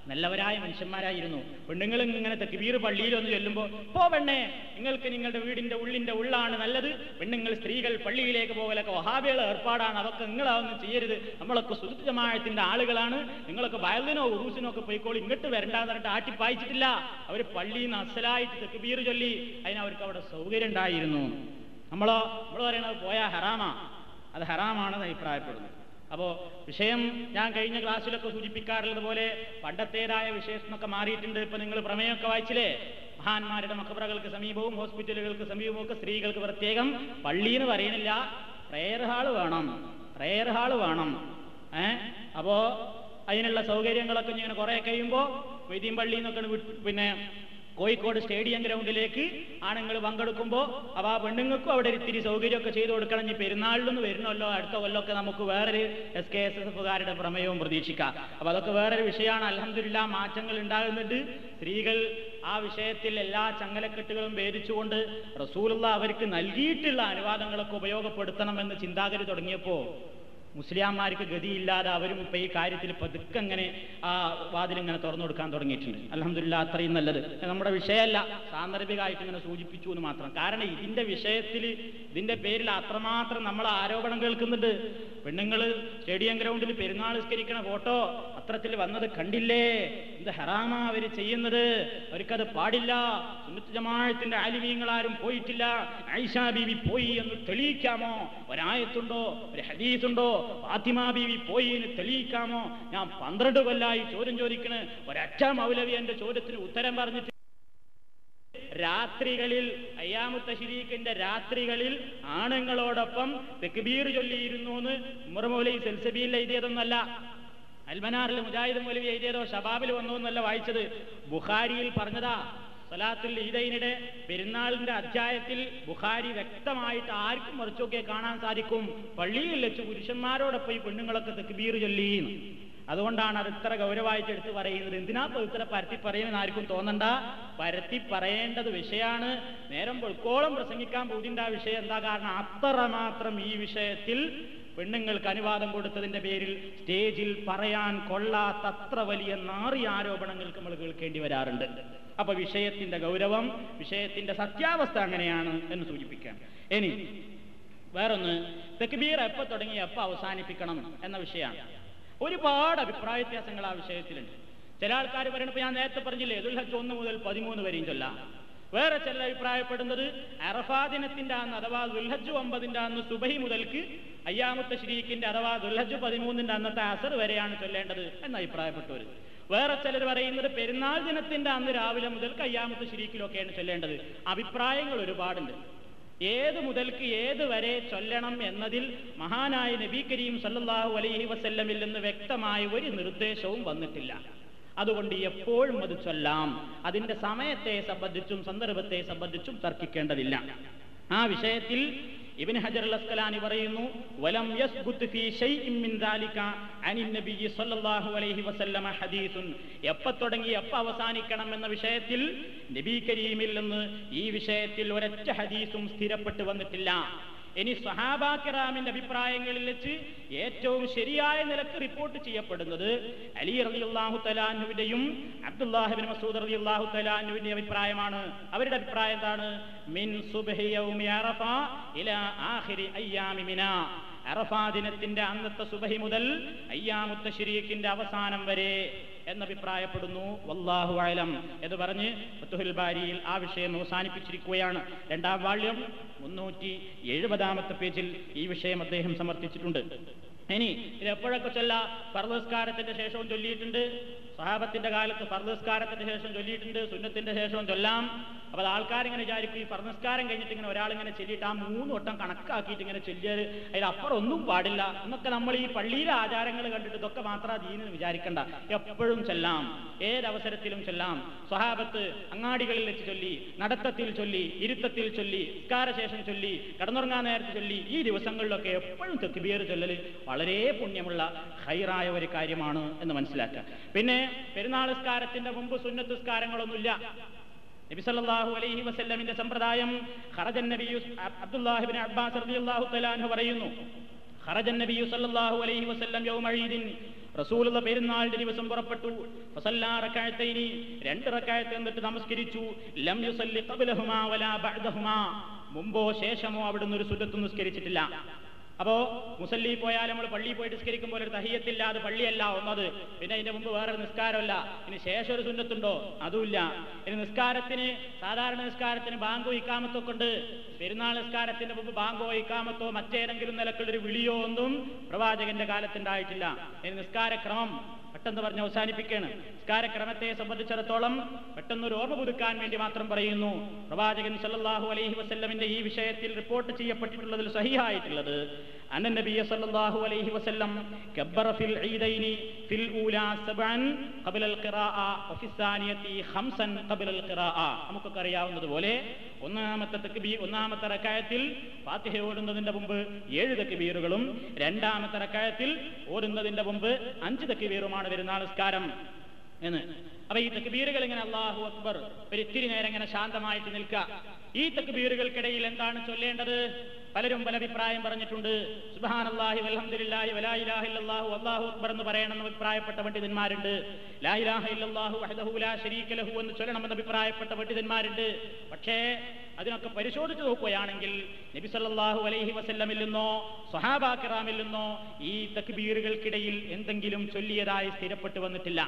നല്ലവരായ മനുഷ്യന്മാരായിരുന്നു. പെണ്ണുങ്ങൾ ഇങ്ങനെ തക്ബീർ പള്ളിയിൽ ഒന്ന് ചൊല്ലുമ്പോൾ, പെണ്ണേ, നിങ്ങൾക്ക് നിങ്ങളുടെ വീടിന്റെ ഉള്ളാണ് നല്ലത്, പെണ്ണുങ്ങൾ സ്ത്രീകൾ പള്ളിയിലേക്ക് പോകലൊക്കെ വഹാബികളുടെ ഏർപ്പാടാണ്, അതൊക്കെ നിങ്ങളതൊന്നും ചെയ്യരുത്, നമ്മളൊക്കെ സുന്നത്ത് ജമാഅത്തിന്റെ ആളുകളാണ്, നിങ്ങളൊക്കെ വയലിനോ ഉറൂസിനോ ഒക്കെ പോയിക്കോളി, ഇങ്ങോട്ട് വരണ്ടാന്ന് പറഞ്ഞിട്ട് ആട്ടിപ്പായിച്ചിട്ടില്ല. അവർ പള്ളിയിൽ നിന്ന് അസലായിട്ട് തക്ബീർ ചൊല്ലി. അതിനവർക്ക് അവിടെ സൗകര്യം ഉണ്ടായിരുന്നു. നമ്മൾ പറയണത് പോയാൽ ഹറാമാ, അത് ഹറാമാണെന്ന് അഭിപ്രായപ്പെടുന്നു. അപ്പോൾ വിഷയം ഞാൻ കഴിഞ്ഞ ക്ലാസ്സിലൊക്കെ സൂചിപ്പിക്കാറുള്ളത് പോലെ പണ്ടത്തേതായ വിഷയത്തിനൊക്കെ മാറിയിട്ടുണ്ട്. ഇപ്പൊ നിങ്ങൾ പ്രമേയമൊക്കെ വായിച്ചില്ലേ? മഹാന്മാരുടെ മഖബറകൾക്ക് സമീപവും ഹോസ്പിറ്റലുകൾക്ക് സമീപവും ഒക്കെ സ്ത്രീകൾക്ക് പ്രത്യേകം പള്ളി എന്ന് പറയുന്നില്ല, പ്രേയർ ഹാള് വേണം. അപ്പോ അതിനുള്ള സൗകര്യങ്ങളൊക്കെ ഇങ്ങനെ കുറെ കഴിയുമ്പോൾ വൈദ്യം പള്ളി എന്നൊക്കെ പിന്നെ കോഴിക്കോട് സ്റ്റേഡിയം ഗ്രൗണ്ടിലേക്ക് ആണുങ്ങൾ പങ്കെടുക്കുമ്പോൾ അപ്പോൾ ആ പെണ്ണുങ്ങൾക്കും അവിടെ ഇത്തിരി സൗകര്യമൊക്കെ ചെയ്തു കൊടുക്കണം. ഇനി പെരുന്നാളിലൊന്നും വരുന്നല്ലോ, അടുത്ത കൊല്ലമൊക്കെ നമുക്ക് വേറൊരു SKSSFകാരുടെ പ്രമേയവും പ്രതീക്ഷിക്കാം. അപ്പോൾ അതൊക്കെ വേറൊരു വിഷയമാണ്. അൽഹംദുലില്ലാഹ് മാറ്റങ്ങൾ ഉണ്ടാകുന്നുണ്ട്. സ്ത്രീകൾ ആ വിഷയത്തിൽ എല്ലാ ചങ്ങലക്കെട്ടുകളും ഭേദിച്ചുകൊണ്ട് റസൂലുള്ളാഹി അവർക്ക് നൽകിയിട്ടുള്ള അനുവാദങ്ങളൊക്കെ ഉപയോഗപ്പെടുത്തണമെന്ന് ചിന്താഗതി തുടങ്ങിയപ്പോൾ മുസ്ലിംമാർക്ക് ഗതിയില്ലാതെ അവരും ഇപ്പം ഈ കാര്യത്തിൽ പതുക്കെ അങ്ങനെ ആ വാതിലിങ്ങനെ തുറന്നു കൊടുക്കാൻ തുടങ്ങിയിട്ടുണ്ട്. അൽഹംദുലില്ലാഹ്, അത്രയും നല്ലത്. നമ്മുടെ വിഷയമല്ല, സാന്ദർഭികമായിട്ട് ഇങ്ങനെ സൂചിപ്പിച്ചു എന്ന് മാത്രം. കാരണം ഇതിൻ്റെ വിഷയത്തിൽ ഇതിൻ്റെ പേരിൽ അത്രമാത്രം നമ്മൾ ആരോപണം കേൾക്കുന്നുണ്ട്. പെണ്ണുങ്ങൾ സ്റ്റേഡിയം ഗ്രൗണ്ടിൽ പെരുന്നാൾ നിസ്കരിക്കണ ഫോട്ടോ പത്രത്തിൽ വന്നത് കണ്ടില്ലേ? ഇത് ഹറാമാ അവർ ചെയ്യുന്നത്, അവർക്കത് പാടില്ല. സുന്നത്ത് ജമാഅത്തിന്റെ ആലിമീങ്ങളാരും പോയിട്ടില്ല, ആയിഷ ബീവി പോയി എന്ന് തെളിയിക്കാമോ? ഒരായത്തുണ്ടോ, ഒരു ഹദീസുണ്ടോ? ഫാത്തിമ ബീവി പോയി എന്ന് തെളിയിക്കാമോ? ഞാൻ 12 കൊല്ലായി ചോദ്യം ചോദിക്കണ്, ഒരൊറ്റ മൗലവി എന്റെ ചോദ്യത്തിന് ഉത്തരം പറഞ്ഞിട്ട്. രാത്രികളിൽ അയ്യാമു തശ്രീഖിന്റെ രാത്രികളിൽ ആണുങ്ങളോടൊപ്പം തക്ബീർ ചൊല്ലിയിരുന്നു എന്ന് ഉമർ മൗലവി സൽസബീൽ എഴുതിയതൊന്നല്ല, അൽമനാറിൽ മുജാഹിദ് മൗലവി എഴുതിയതോ ഷബാബിൽ വന്നു എന്നല്ല വായിച്ചത്, ബുഖാരിയിൽ പറഞ്ഞതാ. സലാത്തുൽ ഈദൈനിടെ പെരുന്നാളിന്റെ അധ്യായത്തിൽ ബുഖാരി വ്യക്തമായിട്ട് ആർക്കും മറിച്ചൊക്കെ കാണാൻ സാധിക്കും, പള്ളിയിൽ വെച്ച് പുരുഷന്മാരോടൊപ്പം ഈ പെണ്ണുങ്ങളൊക്കെ തക്ബീർ ചൊല്ലിയെന്ന്. അതുകൊണ്ടാണ് അത് ഇത്ര ഗൗരവമായിട്ട് എടുത്ത് പറയുന്നത്. എന്തിനാ ഇത്ര പരത്തി പറയുമെന്ന് ആർക്കും തോന്നണ്ട, പരത്തി പറയേണ്ടത് വിഷയമാണ്. നേരം വെളുക്കോളം പ്രസംഗിക്കാൻ പോതിൻ്റെ ആ വിഷയം എന്താ? കാരണം അത്രമാത്രം ഈ വിഷയത്തിൽ പെണ്ണുങ്ങൾക്ക് അനുവാദം കൊടുത്തതിന്റെ പേരിൽ സ്റ്റേജിൽ പറയാൻ കൊള്ളാത്തത്ര വലിയ നാറിയ ആരോപണങ്ങൾക്ക് നമ്മൾ കേൾക്കേണ്ടി വരാറുണ്ട്. അപ്പൊ വിഷയത്തിന്റെ ഗൗരവം, വിഷയത്തിന്റെ സത്യാവസ്ഥ അങ്ങനെയാണ് എന്ന് സൂചിപ്പിക്കാം. ഇനി വേറൊന്ന്, തക്ബീർ എപ്പോ തുടങ്ങി എപ്പോ അവസാനിപ്പിക്കണം എന്ന വിഷയമാണ്. ഒരുപാട് അഭിപ്രായ വ്യത്യാസങ്ങൾ ആ വിഷയത്തിലുണ്ട്. ചില ആൾക്കാർ പറയുന്നത്, ഞാൻ നേരത്തെ പറഞ്ഞില്ലേ, ദുൽഹജ്ജ് 1 മുതൽ 13 വരെയും ചൊല്ലാം. വേറെ ചില അഭിപ്രായപ്പെടുന്നത് അറഫാ ദിനത്തിന്റെ അന്ന് അഥവാ ദുൽഹജ്ജ് 9ന്റെ അന്ന് സുബഹി മുതൽക്ക് അയ്യാമു തശ്രീഖിന്റെ അഥവാ ദുൽഹജ്ജ് 13ന്റെ അന്നത്തെ അസർ വരെയാണ് ചൊല്ലേണ്ടത് എന്ന് അഭിപ്രായപ്പെട്ടവർ. വേറെ ചിലർ പറയുന്നത് പെരുന്നാൾ ദിനത്തിന്റെ അന്ന് രാവിലെ മുതൽക്ക് അയ്യാമു തശ്രീഖിലൊക്കെയാണ് ചൊല്ലേണ്ടത്. അഭിപ്രായങ്ങൾ ഒരുപാടുണ്ട്. ഏത് മുതൽക്ക് ഏത് വരെ ചൊല്ലണം എന്നതിൽ മഹാനായ നബി കരീം സല്ലല്ലാഹു അലൈഹി വസല്ലമിൽ നിന്ന് വ്യക്തമായ ഒരു നിർദ്ദേശവും വന്നിട്ടില്ല. അതുകൊണ്ട് എപ്പോഴും അത് ചൊല്ലാം. അതിന്റെ സമയത്തെ സംബന്ധിച്ചും സന്ദർഭത്തെ സംബന്ധിച്ചും തർക്കിക്കേണ്ടതില്ല. ആ വിഷയത്തിൽ ഇബ്നു ഹജർ അൽ അസ്കലാനി പറയുന്നു, വലം യസ്ബുത് ഫീ ശൈഇൻ മിൻ ദാലിക അനിൻ നബി സല്ലല്ലാഹു അലൈഹി വസല്ലമ ഹദീസുൻ. എപ്പോൾ തുടങ്ങി എപ്പോൾ അവസാനിക്കണം എന്ന വിഷയത്തിൽ നബി കരീമിൽ നിന്ന് ഈ വിഷയത്തിൽ ഒരൊറ്റ ഹദീസും സ്ഥിരപ്പെട്ടു വന്നിട്ടില്ല. ഇനി സ്വഹാബാ കിറാമിന്റെ അഭിപ്രായങ്ങളിൽ വെച്ച് ഏറ്റവും ശരിയായ നിലക്ക് റിപ്പോർട്ട് ചെയ്യപ്പെടുന്നത് അലി റളിയല്ലാഹു തആല അൻഹുവിന്റെയും അബ്ദുല്ലാഹ് ഇബ്നു മസ്ഊദ് റളിയല്ലാഹു തആല അൻഹുവിന്റെ അഭിപ്രായമാണ്. അവരുടെ അഭിപ്രായം എന്താണ്? മിൻ സുബ്ഹി യൗമി അറഫ ഇലാ ആഖിരി അയ്യാമി മിനാ. അറഫാ ദിനത്തിന്റെ അന്നത്തെ സുബഹി മുതൽ അയ്യാമു തശ്രീഖിന്റെ അവസാനം വരെ എന്നഭിപ്രായപ്പെടുന്നു. വല്ലാഹു അഅലം എന്ന് പറഞ്ഞ് ഫത്ഹുൽ ബാരിയിൽ ആ വിഷയം അവസാനിപ്പിച്ചിരിക്കുകയാണ്. 2ാം വാള്യം 370 പേജിൽ ഈ വിഷയം അദ്ദേഹം സമർത്ഥിച്ചിട്ടുണ്ട്. ഇനി ഇത് എപ്പോഴൊക്കെ ചൊല്ലാം? ഫർദ് നിസ്കാരത്തിന്റെ ശേഷവും ചൊല്ലിയിട്ടുണ്ട്, സഹാബത്തിന്റെ കാലത്ത് ഫർദ് നിസ്കാരത്തിന്റെ ശേഷം ചൊല്ലിയിട്ടുണ്ട്, സുന്നത്തിന്റെ ശേഷവും ചൊല്ലാം. അപ്പോൾ ആൾക്കാരിങ്ങനെ വിചാരിക്കും, ഈ ഫർദ് നിസ്കാരം കഴിഞ്ഞിട്ട് ഇങ്ങനെ ഒരാളിങ്ങനെ ചൊല്ലിയിട്ട് ആ 3 വട്ടം കണക്കാക്കിയിട്ട് ഇങ്ങനെ ചൊല്ലിയത് അതിലപ്പുറം ഒന്നും പാടില്ല എന്നൊക്കെ നമ്മൾ ഈ പള്ളിയിലെ ആചാരങ്ങൾ കണ്ടിട്ട് ഇതൊക്കെ മാത്രം ദീനെന്ന് വിചാരിക്കണ്ട. എപ്പോഴും ചൊല്ലാം, ഏതവസരത്തിലും ചൊല്ലാം. സ്വഹാബത്ത് അങ്ങാടികളിൽ വെച്ച് ചൊല്ലി, നടത്തത്തിൽ ചൊല്ലി, ഇരുത്തത്തിൽ ചൊല്ലി, നിസ്കാരശേഷം ചൊല്ലി, കിടന്നുറങ്ങാൻ നേരത്തെ ചൊല്ലി, ഈ ദിവസങ്ങളിലൊക്കെ എപ്പോഴും തക്ബീർ ചൊല്ലൽ വളരെ പുണ്യമുള്ള ഖൈറായ ഒരു കാര്യമാണ് എന്ന് മനസ്സിലാക്കുക. പിന്നെ പെരുന്നാൾ നിസ്കാരത്തിന്റെ മുമ്പ് സുന്നത്ത് നിസ്കാരങ്ങളൊന്നുമില്ല. നബി സല്ലല്ലാഹു അലൈഹി വസല്ലമിന്റെ സമ്പ്രദായം ഖറജൻ നബിയു അബ്ദുല്ലാഹ് ഇബ്നു അബ്ബാസ് റളിയല്ലാഹു തആല അൻഹു പറയുന്നു, ഖറജൻ നബിയു സല്ലല്ലാഹു അലൈഹി വസല്ലം യൗമ ഈദിൻ, റസൂലുള്ള പെരുന്നാളിന്റെ ദിവസം പുറപ്പെട്ടു. ഫസല്ലാ റകഅത്തൈനി, 2 റകഅത്ത് എന്നിട്ട് നമസ്കരിച്ചു. ലം യുസല്ലി ഖബ്ലഹുമാ വലാ ബഅദഹുമാ, മുമ്പോ ശേഷമോ അവിടുന്ന് ഒരു സുന്നത്ത് നിസ്കരിച്ചിട്ടില്ല. അപ്പോ മുസല്ലി പോയാൽ നമ്മൾ പള്ളിയിൽ പോയിട്ട് നിസ്കരിക്കുമ്പോൾ ഒരു തഹിയ്യത്തില്ല, അത് പള്ളിയല്ല ഒന്നത്. പിന്നെ അതിന്റെ മുമ്പ് വേറെ നിസ്കാരമല്ല. ഇനി ശേഷം ഒരു സുന്നത്തുണ്ടോ? അതുമില്ല. ഇനി നിസ്കാരത്തിന്, സാധാരണ നിസ്കാരത്തിന് ബാങ്കോ ഇക്കാമത്തൊക്കെ ഉണ്ട്. പെരുന്നാൾ നിസ്കാരത്തിന്റെ മുമ്പ് ബാങ്കോ ഇക്കാമത്തോ മറ്റേതെങ്കിലും നിലക്കുള്ളൊരു വിളിയോ ഒന്നും പ്രവാചകന്റെ കാലത്തുണ്ടായിട്ടില്ല. ഇനി നിസ്കാരക്രമം പെട്ടെന്ന് പറഞ്ഞ് അവസാനിപ്പിക്കുകയാണ്. നിസ്കാരക്രമത്തെ സംബന്ധിച്ചിടത്തോളം പെട്ടെന്നൊരു ഓർമ്മ പുതുക്കാൻ വേണ്ടി മാത്രം പറയുന്നു. പ്രവാചകൻ സല്ലല്ലാഹു അലൈഹി വസല്ലമിന്റെ ഈ വിഷയത്തിൽ റിപ്പോർട്ട് ചെയ്യപ്പെട്ടിട്ടുള്ളതിൽ സഹിഹായിട്ടുള്ളത് അന്ന നബിയ സല്ലല്ലാഹു അലൈഹി വസല്ലം കബ്ബറ ഫിൽ ഈദൈനി ഫിൽ ഊലാ സബ്അൻ ഖബ്ല അൽ ഖിറാഅ വഫി സാനിയതി ഖംസൻ ഖബ്ല അൽ ഖിറാഅ. നമുക്കൊക്കെ അറിയാവുന്നതുപോലെ ഒന്നാമത്തെ റക്അത്തിൽ ഫാത്തിഹ ഓതുന്നതിന്റെ മുമ്പ് 7 തക്ബീറുകളും രണ്ടാമത്തെ റക്അത്തിൽ ഓതുന്നതിന്റെ മുമ്പ് 5 തക്ബീറുമാണ് പെരുന്നാൾ നിസ്കാരം എന്ന്. അപ്പൊ ഈ തക്ബീറുകൾ ഇങ്ങനെ അല്ലാഹു അക്ബർ ഒരിത്തിരി നേരം ഇങ്ങനെ ശാന്തമായിട്ട് നിൽക്കുക. ഈ തക്ബീറുകൾക്കിടയിൽ എന്താണ് ചൊല്ലേണ്ടത്? പലരും പല അഭിപ്രായം പറഞ്ഞിട്ടുണ്ട്. സുബ്ഹാനല്ലാഹി വൽഹംദുലില്ലാഹി വലാ ഇലാഹ ഇല്ലല്ലാഹു അല്ലാഹു അക്ബർ എന്ന് പറയണമെന്ന് അഭിപ്രായപ്പെട്ട പണ്ഡിതന്മാരുണ്ട്. ലാ ഇലാഹ ഇല്ലല്ലാഹു വഹ്ദഹു ലാ ശരീക ലഹു എന്ന് ചൊല്ലണമെന്ന് അഭിപ്രായപ്പെട്ട പണ്ഡിതന്മാരുണ്ട്. പക്ഷേ അതിനൊക്കെ പരിശോധിച്ച് നോക്കുകയാണെങ്കിൽ നബി സല്ലല്ലാഹു അലൈഹി വസല്ലമിൽ നിന്നോ സ്വഹാബാ കിറാമിൽ നിന്നോ ഈ തക്ബീറുകൾക്കിടയിൽ എന്തെങ്കിലും ചൊല്ലിയതായി സ്ഥിരപ്പെട്ടു വന്നിട്ടില്ല.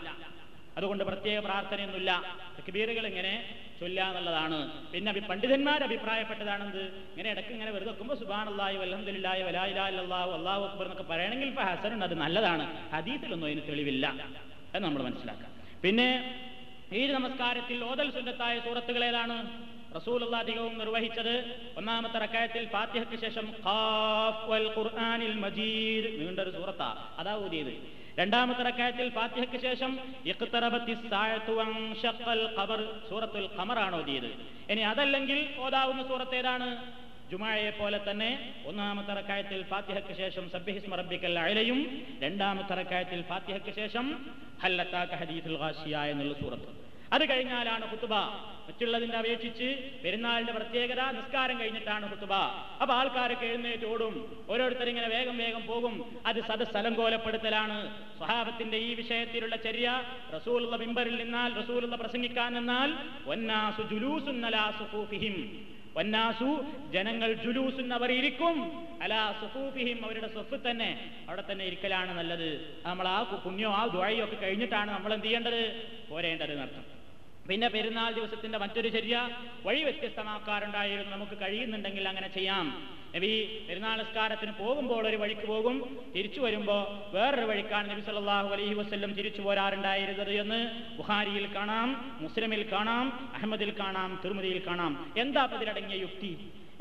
അതുകൊണ്ട് പ്രത്യേക പ്രാർത്ഥനയൊന്നുമില്ല, തക്ബീറുകൾ ഇങ്ങനെ ചൊല്ലാന്നുള്ളതാണ്. പിന്നെ പണ്ഡിതന്മാർ അഭിപ്രായപ്പെട്ടതാണെന്ത്, ഇങ്ങനെ ഇടയ്ക്ക് ഇങ്ങനെ വെറുതെ വെക്കുമ്പോൾ സുബ്ഹാനല്ലാഹി വൽഹംദുലില്ലാഹി വലാ ഇലാഹ ഇല്ലല്ലാഹു അല്ലാഹു അക്ബർ എന്നൊക്കെ പറയണമെങ്കിൽ ഇപ്പൊ ഹസനുണ്ട്, അത് നല്ലതാണ്. ഹദീസിലൊന്നും അതിന് തെളിവില്ല എന്ന് നമ്മൾ മനസ്സിലാക്കാം. പിന്നെ ഈദ് നമസ്കാരത്തിൽ ഓതൽ സുന്നത്തായ സൂറത്തുകൾ ഏതാണ്? റസൂലുള്ളാഹി അധികവും നിർവഹിച്ചത് ഒന്നാമത്തെ റക്അത്തിൽ ഫാത്തിഹയ്ക്ക് ശേഷം ഖാഫ് വൽ ഖുർആനിൽ മജീദ് നീണ്ടൊരു സൂറത്താ, അതാ ഓതിയത്. രണ്ടാമത്തെ റക്അത്തിൽ ഫാത്തിഹയ്ക്ക് ശേഷം ഇഖ്തറബത്തിസ് സാഅതു വൻഷഖൽ ഖബർ സൂറത്തുൽ ഖമറാണ് ഓതിയത്. ഇനി അതല്ലെങ്കിൽ ഓതാവുന്ന സൂറത്ത് ഏതാണ്? ജുമുഅയെ പോലെ തന്നെ ഒന്നാമത്തെ റക്അത്തിൽ ഫാത്തിഹയ്ക്ക് ശേഷം സബ്ബിഹിസ്മ റബ്ബിക്കൽ അഅലയും രണ്ടാമത്തെ റക്അത്തിൽ ഫാത്തിഹയ്ക്ക് ശേഷം ഹൽ അതാക ഹദീസുൽ ഗാശിയ എന്നുള്ള സൂറത്ത്. അത് കഴിഞ്ഞാലാണ് ഖുതുബ. മറ്റുള്ളതിന്റെ അപേക്ഷിച്ച് പെരുന്നാളിന്റെ പ്രത്യേകത നിസ്കാരം കഴിഞ്ഞിട്ടാണ് ഖുതുബ. അപ്പൊ ആൾക്കാരൊക്കെ എഴുന്നേറ്റ് ഓടും, ഓരോരുത്തരിങ്ങനെ വേഗം വേഗം പോകും. അത് സദസ്സലങ്കോലപ്പെടുത്തലാണ്. സ്വഹാബത്തിന്റെ ഈ വിഷയത്തിലുള്ള ചര്യ, റസൂലുള്ള മിമ്പറിൽ നിന്നാൽ, റസൂലുള്ള പ്രസംഗിക്കാൻ നിന്നാൽ വന്നാസു ജുലൂസുൻ അലാ സുഫൂഫിഹിം, വന്നാസു ജനങ്ങൾ ജുലൂസുൻ അവർ ഇരിക്കും, അലാ സുഫൂഫിഹിം അവരുടെ സ്വഫ് തന്നെ, അവിടെ തന്നെ ഇരിക്കലാണ് നല്ലത്. നമ്മൾ ആ പുണ്യോ ആ ദുആയോ ഒക്കെ കഴിഞ്ഞിട്ടാണ് നമ്മൾ എന്ത് ചെയ്യേണ്ടത്? പോരേണ്ടത് എന്നർത്ഥം. പിന്നെ പെരുന്നാൾ ദിവസത്തിന്റെ മറ്റൊരു ചര്യ വഴി വ്യത്യസ്തമാക്കാറുണ്ടായിരുന്നു. നമുക്ക് കഴിയുന്നുണ്ടെങ്കിൽ അങ്ങനെ ചെയ്യാം. നബി പെരുന്നാൾ നിസ്കാരത്തിന് പോകുമ്പോൾ ഒരു വഴിക്ക് പോകും, തിരിച്ചു വരുമ്പോൾ വേറൊരു വഴിക്കാണ് നബി സല്ലല്ലാഹു അലൈഹി വസല്ലം തിരിച്ചു പോരാറുണ്ടായിരുന്നത് എന്ന് ബുഖാരിയിൽ കാണാം, മുസ്ലിമിൽ കാണാം, അഹ്മദിൽ കാണാം, തിർമിദിയിൽ കാണാം. എന്താ അതിലടങ്ങിയ യുക്തി?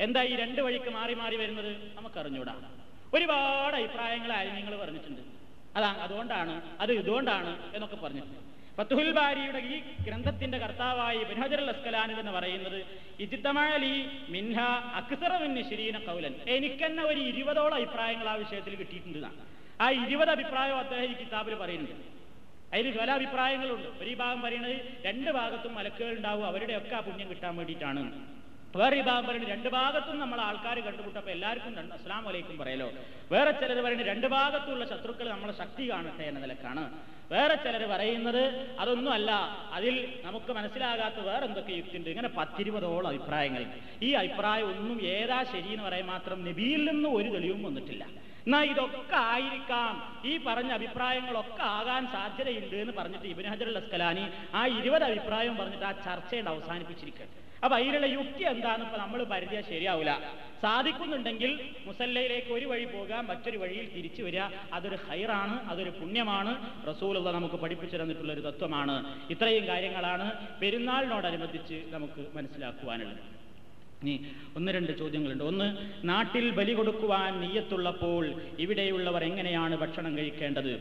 എന്താ ഈ 2 വഴിക്ക് മാറി മാറി വരുന്നത്? നമുക്കറിഞ്ഞൂടാ. ഒരുപാട് അഭിപ്രായങ്ങളായി നിങ്ങൾ പറഞ്ഞിട്ടുണ്ട്. അതുകൊണ്ടാണ് അത് ഇതുകൊണ്ടാണ് എന്നൊക്കെ പറഞ്ഞിട്ടുണ്ട്. ഫത്ഹുൽ ബാരിയുടെ ഈ ഗ്രന്ഥത്തിന്റെ കർത്താവായ ഇബ്നു ഹജർ അൽ അസ്കലാനി എന്ന് പറയുന്നത് ഇജ്തമഅലി മിൻഹ അക്സറ മിൻ 20 ഖൗലൻ, എനിക്കെന്നെ ഒരു 20ഓളം അഭിപ്രായങ്ങൾ ആ വിഷയത്തിൽ കിട്ടിയിട്ടുണ്ട്. ആ 20 അഭിപ്രായം അദ്ദേഹം ഈ കിതാബിൽ പറയുന്നുണ്ട്. അതിൽ പല അഭിപ്രായങ്ങളുണ്ട്. ഒരു ഭാഗം പറയുന്നത് 2 ഭാഗത്തും മലക്കുകൾ ഉണ്ടാവും, അവരുടെയൊക്കെ ആ പുണ്യം കിട്ടാൻ വേണ്ടിയിട്ടാണ്. വേറെ ഈ ഭാഗം പറയുന്നത് 2 ഭാഗത്തും നമ്മൾ ആൾക്കാർ കണ്ടുമുട്ടപ്പോൾ എല്ലാവർക്കും അസ്സലാമു അലൈക്കും പറയലോ. വേറെ ചിലർ പറയുന്നത് 2 ഭാഗത്തുള്ള ശത്രുക്കൾ നമ്മളെ ശക്തി കാണട്ടെ എന്ന നിലക്കാണ്. വേറെ ചിലർ പറയുന്നത് അതൊന്നുമല്ല, അതിൽ നമുക്ക് മനസ്സിലാകാത്ത വേറെ എന്തൊക്കെ യുക്തിയുണ്ട്. ഇങ്ങനെ 10-20ഓളം അഭിപ്രായങ്ങൾ. ഈ അഭിപ്രായം ഒന്നും ഏതാ ശരി എന്ന് പറയാൻ മാത്രം നബിയിൽ നിന്ന് ഒരു തെളിവും വന്നിട്ടില്ല. എന്നാൽ ഇതൊക്കെ ആയിരിക്കാം, ഈ പറഞ്ഞ അഭിപ്രായങ്ങളൊക്കെ ആകാൻ സാധ്യതയുണ്ട് എന്ന് പറഞ്ഞിട്ട് ഇബ്നു ഹജർ അൽ അസ്കലാനി ആ 20 അഭിപ്രായം പറഞ്ഞിട്ട് ആ ചർച്ചയുടെ അവസാനിപ്പിച്ചിരിക്കുക. അപ്പൊ അതിലുള്ള യുക്തി എന്താന്ന് ഇപ്പൊ നമ്മൾ പരിധിയാൽ ശരിയാവില്ല. സാധിക്കുന്നുണ്ടെങ്കിൽ മുസല്ലയിലേക്ക് ഒരു വഴി പോകാം, മറ്റൊരു വഴിയിൽ തിരിച്ചു വരിക, അതൊരു ഖൈറാണ്, അതൊരു പുണ്യമാണ്. റസൂലുള്ള നമുക്ക് പഠിപ്പിച്ചു തന്നിട്ടുള്ള ഒരു തത്വമാണ്. ഇത്രയും കാര്യങ്ങളാണ് പെരുന്നാളിനോടനുബന്ധിച്ച് നമുക്ക് മനസ്സിലാക്കുവാനുള്ളത്. ഇനി 1-2 ചോദ്യങ്ങളുണ്ട്. ഒന്ന്, നാട്ടിൽ ബലി കൊടുക്കുവാൻ നിയ്യത്തുള്ളപ്പോൾ ഇവിടെയുള്ളവർ എങ്ങനെയാണ് ഭക്ഷണം കഴിക്കേണ്ടത്?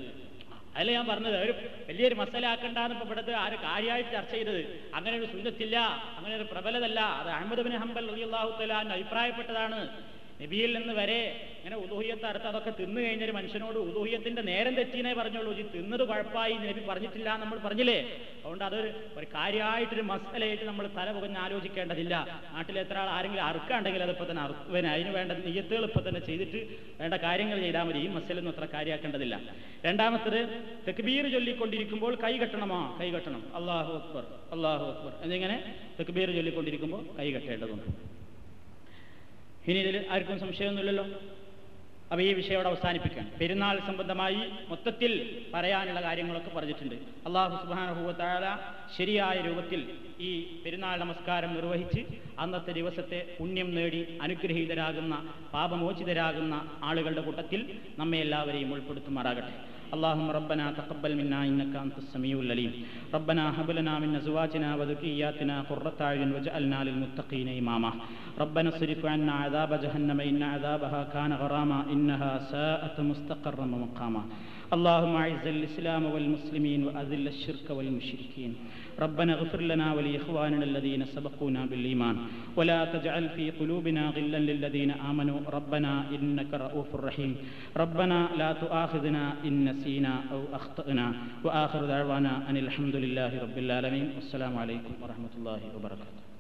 അതിൽ ഞാൻ പറഞ്ഞത് ഒരു വലിയൊരു മസലാക്കണ്ടാന്ന് ഇപ്പൊ ഇവിടുത്തെ ആര് കാര്യമായിട്ട് ചർച്ച ചെയ്തത്. അങ്ങനെ ഒരു സുന്നത്തില്ല, അങ്ങനെ ഒരു പ്രബലതല്ല. അത് അഹ്മദ് ബിൻ ഹംബൽ റളിയല്ലാഹു തആല അഭിപ്രായപ്പെട്ടതാണ്. നബിയിൽ നിന്ന് വരെ ഇങ്ങനെ ഉദൂഹിയത്ത് അടുത്ത് അതൊക്കെ തിന്നു കഴിഞ്ഞൊരു മനുഷ്യനോട് ഉദൂഹിയത്തിന്റെ നേരം തെറ്റീനേ പറഞ്ഞോളൂ, ഈ തിന്നത് കുഴപ്പമായി നബി പറഞ്ഞിട്ടില്ല നമ്മൾ പറഞ്ഞില്ലേ. അതുകൊണ്ട് അതൊരു കാര്യമായിട്ടൊരു മസലയായിട്ട് നമ്മൾ തല പുകഞ്ഞ് ആലോചിക്കേണ്ടതില്ല. നാട്ടിൽ എത്ര ആൾ ആരെങ്കിലും അറുക്കാണ്ടെങ്കിൽ അതിപ്പോൾ തന്നെ അറുവന് അതിന് വേണ്ട നിയ്യത്തുകൾ ഇപ്പൊ തന്നെ ചെയ്തിട്ട് വേണ്ട കാര്യങ്ങൾ ചെയ്താൽ മതി. ഈ മസലൊന്നും അത്ര കാര്യമാക്കേണ്ടതില്ല. രണ്ടാമത്തത്, തക്ബീർ ചൊല്ലിക്കൊണ്ടിരിക്കുമ്പോൾ കൈ കെട്ടണമോ? കൈ കെട്ടണം. അല്ലാഹു അക്ബർ അല്ലാഹു അക്ബർ എന്നിങ്ങനെ തക്ബീർ ചൊല്ലിക്കൊണ്ടിരിക്കുമ്പോൾ കൈ കെട്ടേണ്ടതുണ്ട്. ഇനി ഇതിൽ ആർക്കും സംശയമൊന്നുമില്ലല്ലോ. അപ്പോൾ ഈ വിഷയം അവിടെ അവസാനിപ്പിക്കാൻ പെരുന്നാൾ സംബന്ധമായി മൊത്തത്തിൽ പറയാനുള്ള കാര്യങ്ങളൊക്കെ പറഞ്ഞിട്ടുണ്ട്. അല്ലാഹു സുബ്ഹാനഹു വ തആല ശരിയായ രൂപത്തിൽ ഈ പെരുന്നാൾ നമസ്കാരം നിർവഹിച്ച് അന്നത്തെ ദിവസത്തെ പുണ്യം നേടി അനുഗ്രഹീതരാകുന്ന പാപമോചിതരാകുന്ന ആളുകളുടെ കൂട്ടത്തിൽ നമ്മെ എല്ലാവരെയും ഉൾപ്പെടുത്തുമാറാകട്ടെ. اللهم ربنا تقبل منا إنك أنت السميع العليم ربنا هب لنا من أزواجنا وذرياتنا قرة أعين واجعلنا للمتقين إماما ربنا اصرف عنا عذاب جهنم إن عذابها كان غراما إنها ساءت مستقرا ومقاما اللهم أعز الإسلام والمسلمين وأذل الشرك والمشركين ربنا اغفر لنا ولإخواننا الذين سبقونا بالإيمان ولا تجعل في قلوبنا غلا للذين آمنوا ربنا إنك رؤوف رحيم ربنا لا تؤاخذنا إن نسينا أو أخطأنا وآخر دعوانا أن الحمد لله رب العالمين والسلام عليكم ورحمة الله وبركاته.